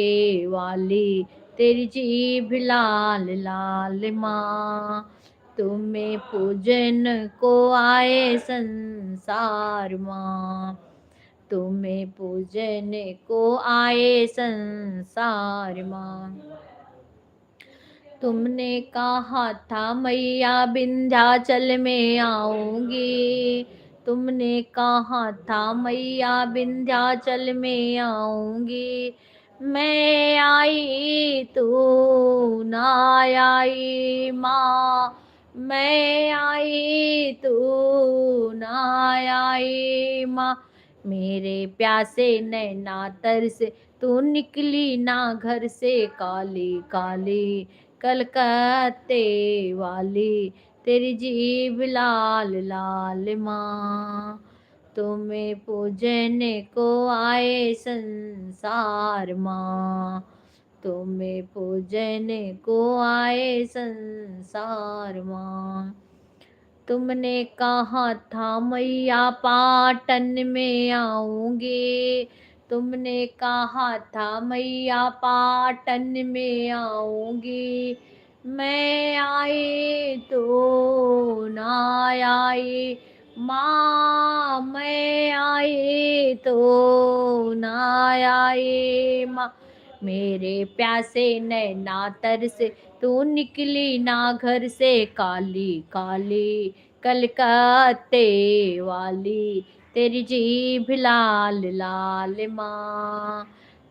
वाली तेरी जीभ लाल लाल माँ तुम्हें पूजन को आए संसार माँ तुम्हें पूजन को आए संसार माँ तुमने कहा था मैया विंध्याचल में आऊंगी तुमने कहा था मैया विंध्याचल में आऊंगी मैं आई तू ना आई माँ मैं आई तू ना आई माँ मेरे प्यासे नैना तर से तू निकली ना घर से काली काली कलकत्ते वाली तेरी जीभ लाल लाल माँ तुम्हें पूजन को आए संसार माँ तुम्हें पूजन को आए संसार माँ। तुमने कहा था मैया पाटन में आऊंगी, तुमने कहा था मैया पाटन में आऊंगी, मैं आई तो ना आई माँ, मैं आई तो ना आई माँ। मेरे प्यासे नैना तर से तू निकली ना घर से, काली काली कलकत्ते वाली तेरी जीभ लाल लाल माँ।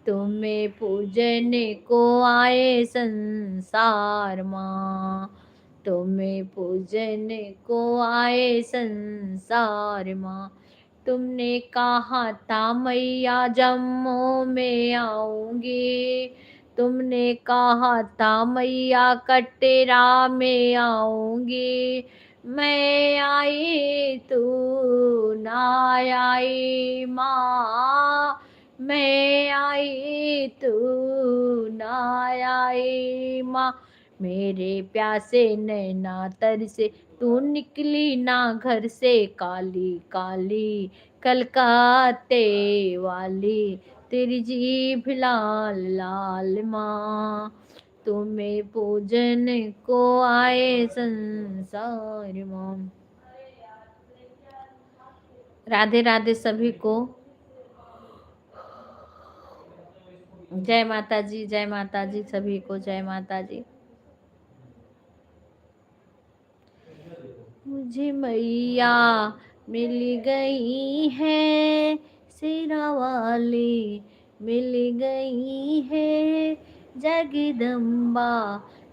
तुम्हें पूजन को आए संसार माँ, तुम्हें पूजन को आए संसार माँ। तुमने कहा था मैया जम्मू में आऊंगी, तुमने कहा था मैया कटरा में आऊंगी, मैं आई तू ना आई माँ, मैं आई तू ना आई माँ। मेरे प्यासे नैना तर से तू निकली ना घर से, काली काली कलकत्ते वाली तेरी जीभ लाल लाल माँ। तुम्हें पूजन को आए संसार माँ। राधे राधे सभी को। जय माता जी, जय माता जी सभी को, जय माता जी। मुझे मैया मिल गई है, सिरा वाली मिल गई है, जगदम्बा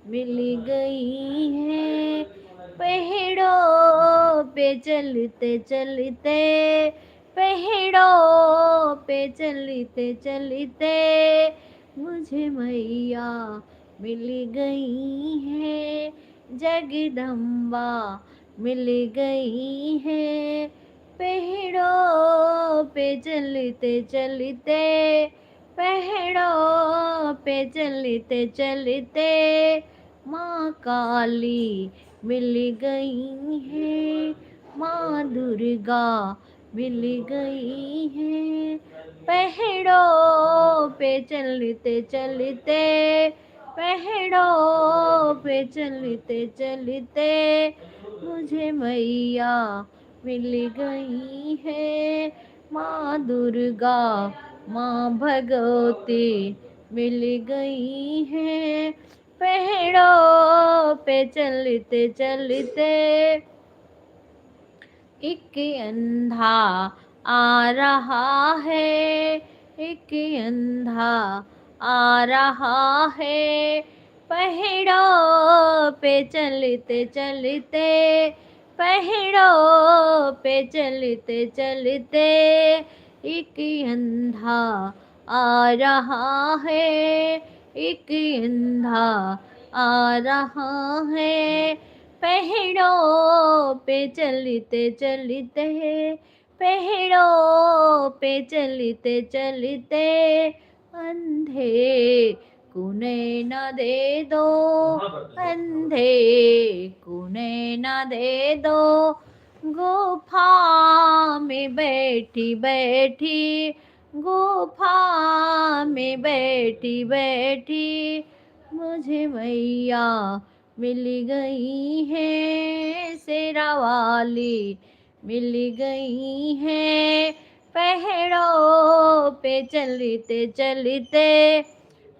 मिल गई है। पहाड़ों पे चलते चलते, पहाड़ों पे चलते चलते, मुझे मैया मिल गई है, जगदम्बा मिल गई है। पहाड़ों पे चलते चलते, पहाड़ों पे चलते चलते, माँ काली मिल गई है, माँ दुर्गा मिल गई है। पहाड़ों पे चलते चलते, पहाड़ों पे चलते चलते, मुझे मैया मिल गई है, माँ दुर्गा माँ भगवती मिल गई है। पहाड़ों पे चलते चलते, एक अंधा आ रहा है, एक अंधा आ रहा है। पहाड़ों पे चलते चलते, पहाड़ों पे चलते चलते, एक अंधा आ रहा है, एक अंधा आ रहा है। पहाड़ों पे चलते चलते, पहाड़ों पे चलते चलते, अंधे को नैना दे दो, अंधे को नैना दे दो। गुफा में बैठी बैठी, गुफा में बैठी बैठी, मुझे मैया मिल गई है, शेरा वाली मिल गई है। पहाड़ों पे चलते चलते,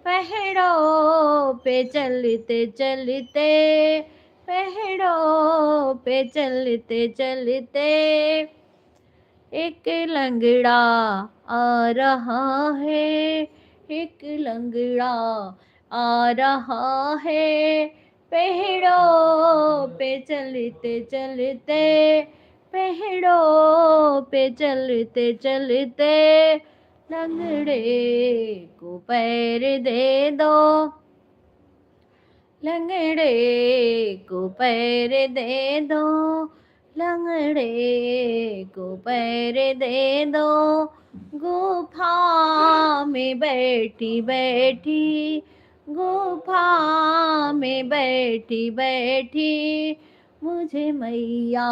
पहाड़ों पे चलते चलते, पहाड़ों पे चलते चलते, एक लंगड़ा आ रहा है, एक लंगड़ा आ रहा है। पहाड़ों पे चलते चलते, पहाड़ों पे चलते चलते, लंगड़े को पैर दे दो, लंगड़े को पैर दे दो, लंगड़े को पैर दे दो। गुफा में बैठी बैठी, गुफा में बैठी बैठी मुझे मैया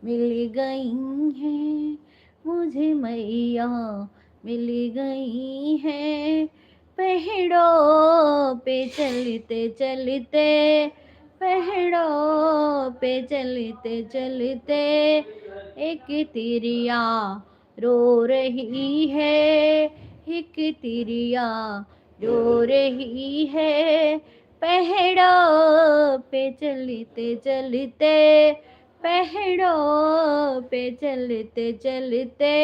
मिल गई हैं, मुझे मैया मिल गई हैं। पहाड़ों पे चलते चलते, पहाड़ों पे चलते चलते एक तिरिया रो रही है, एक तिरिया रो रही है। पहाड़ों पे चलते चलते, पहाड़ों पे चलते चलते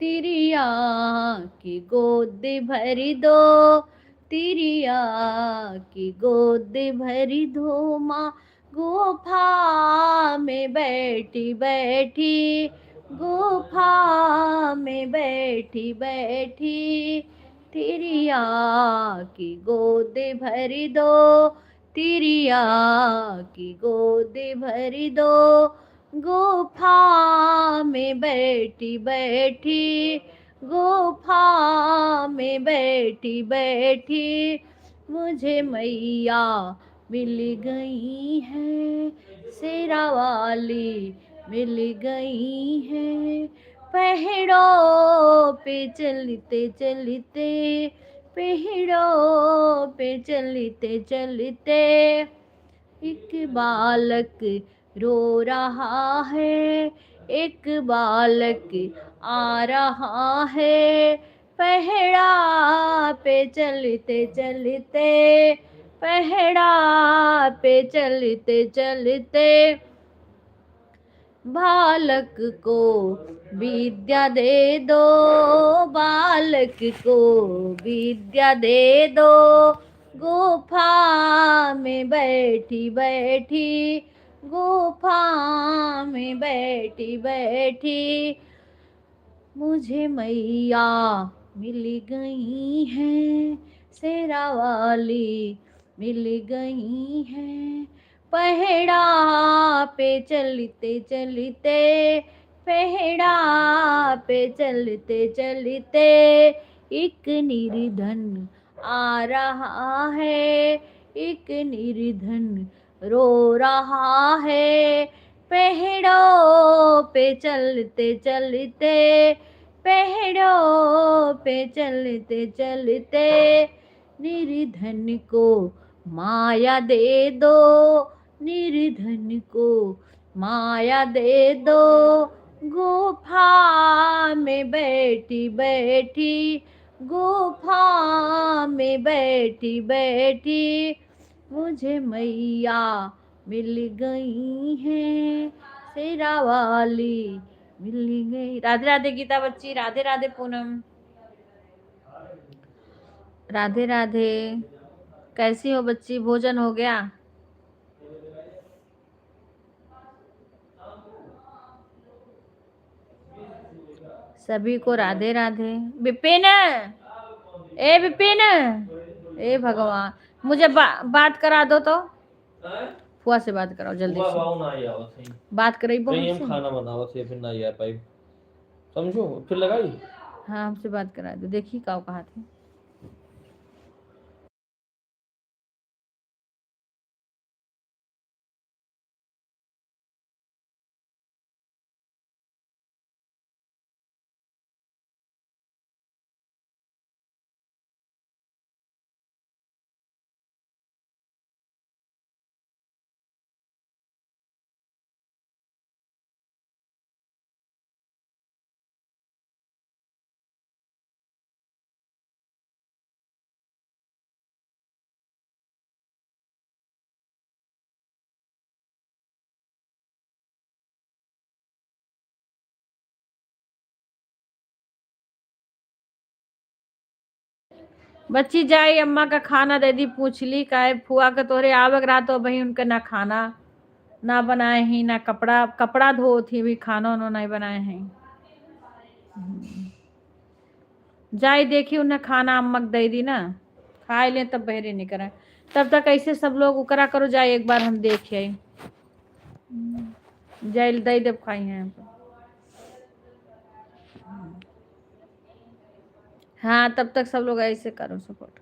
तिरिया की गोद भरी दो, तिरिया की गोद भरी दो माँ। गुफा में बैठी बैठी, गुफा में बैठी बैठी तिरिया की गोद भरी दो, तिरिया की गोद भरी दो। गुफा में बैठी बैठी, गुफा में बैठी बैठी मुझे मैया मिल गई है, शेरा वाली मिल गई है। पहाड़ों पे चलते चलते, पहाड़ों पे चलते चलते एक बालक रो रहा है, एक बालक आ रहा है। पहाड़ा पे चलते चलते, पहाड़ा पे चलते चलते बालक को विद्या दे दो, बालक को विद्या दे दो। गुफा में बैठी बैठी, गुफा में बैठी बैठी मुझे मैया मिल गई हैं, शेरा वाली मिल गई हैं। पहाड़ा पे चलते चलते, पहाड़ा पे चलते चलते एक निर्धन आ रहा है, एक निर्धन रो रहा है। पहाड़ों पे चलते चलते, पहाड़ों पे चलते चलते निर्धन को माया दे दो, निर्धन को माया दे दो। गुफा में बैठी बैठी, गुफा में बैठी बैठी मुझे मैया मिल गई हैं, शेरा वाली मिल गई। राधे राधे गीता बच्ची, राधे राधे पूनम, राधे राधे। कैसी हो बच्ची, भोजन हो गया? सभी को राधे राधे। विपिन, ए विपिन, ए भगवान, मुझे बात करा दो तो, फुआ से बात कराओ जल्दी से। बात कराई बहुत से। खाना बनाओ से फिर ना आ पाई, समझो फिर लगाई। हाँ हमसे बात करा दो, देखी काव कहा थे। बच्ची जाए अम्मा का खाना दे दी, पूछ ली का फुआ के तोहरे आवक रहा तो भाई उनका ना खाना ना बनाए ही, ना कपड़ा कपड़ा धो थी भी, खाना उन्होंने नहीं बनाए हैं। जाए देखी उन्हें खाना अम्मक दे दी ना, खाए ले तब बहरे नहीं कराए। तब तक ऐसे सब लोग उकरा करो, जाए एक बार हम देख आए, जाए दे दब खाई हैं। हाँ तब तक सब लोग ऐसे करो सपोर्ट।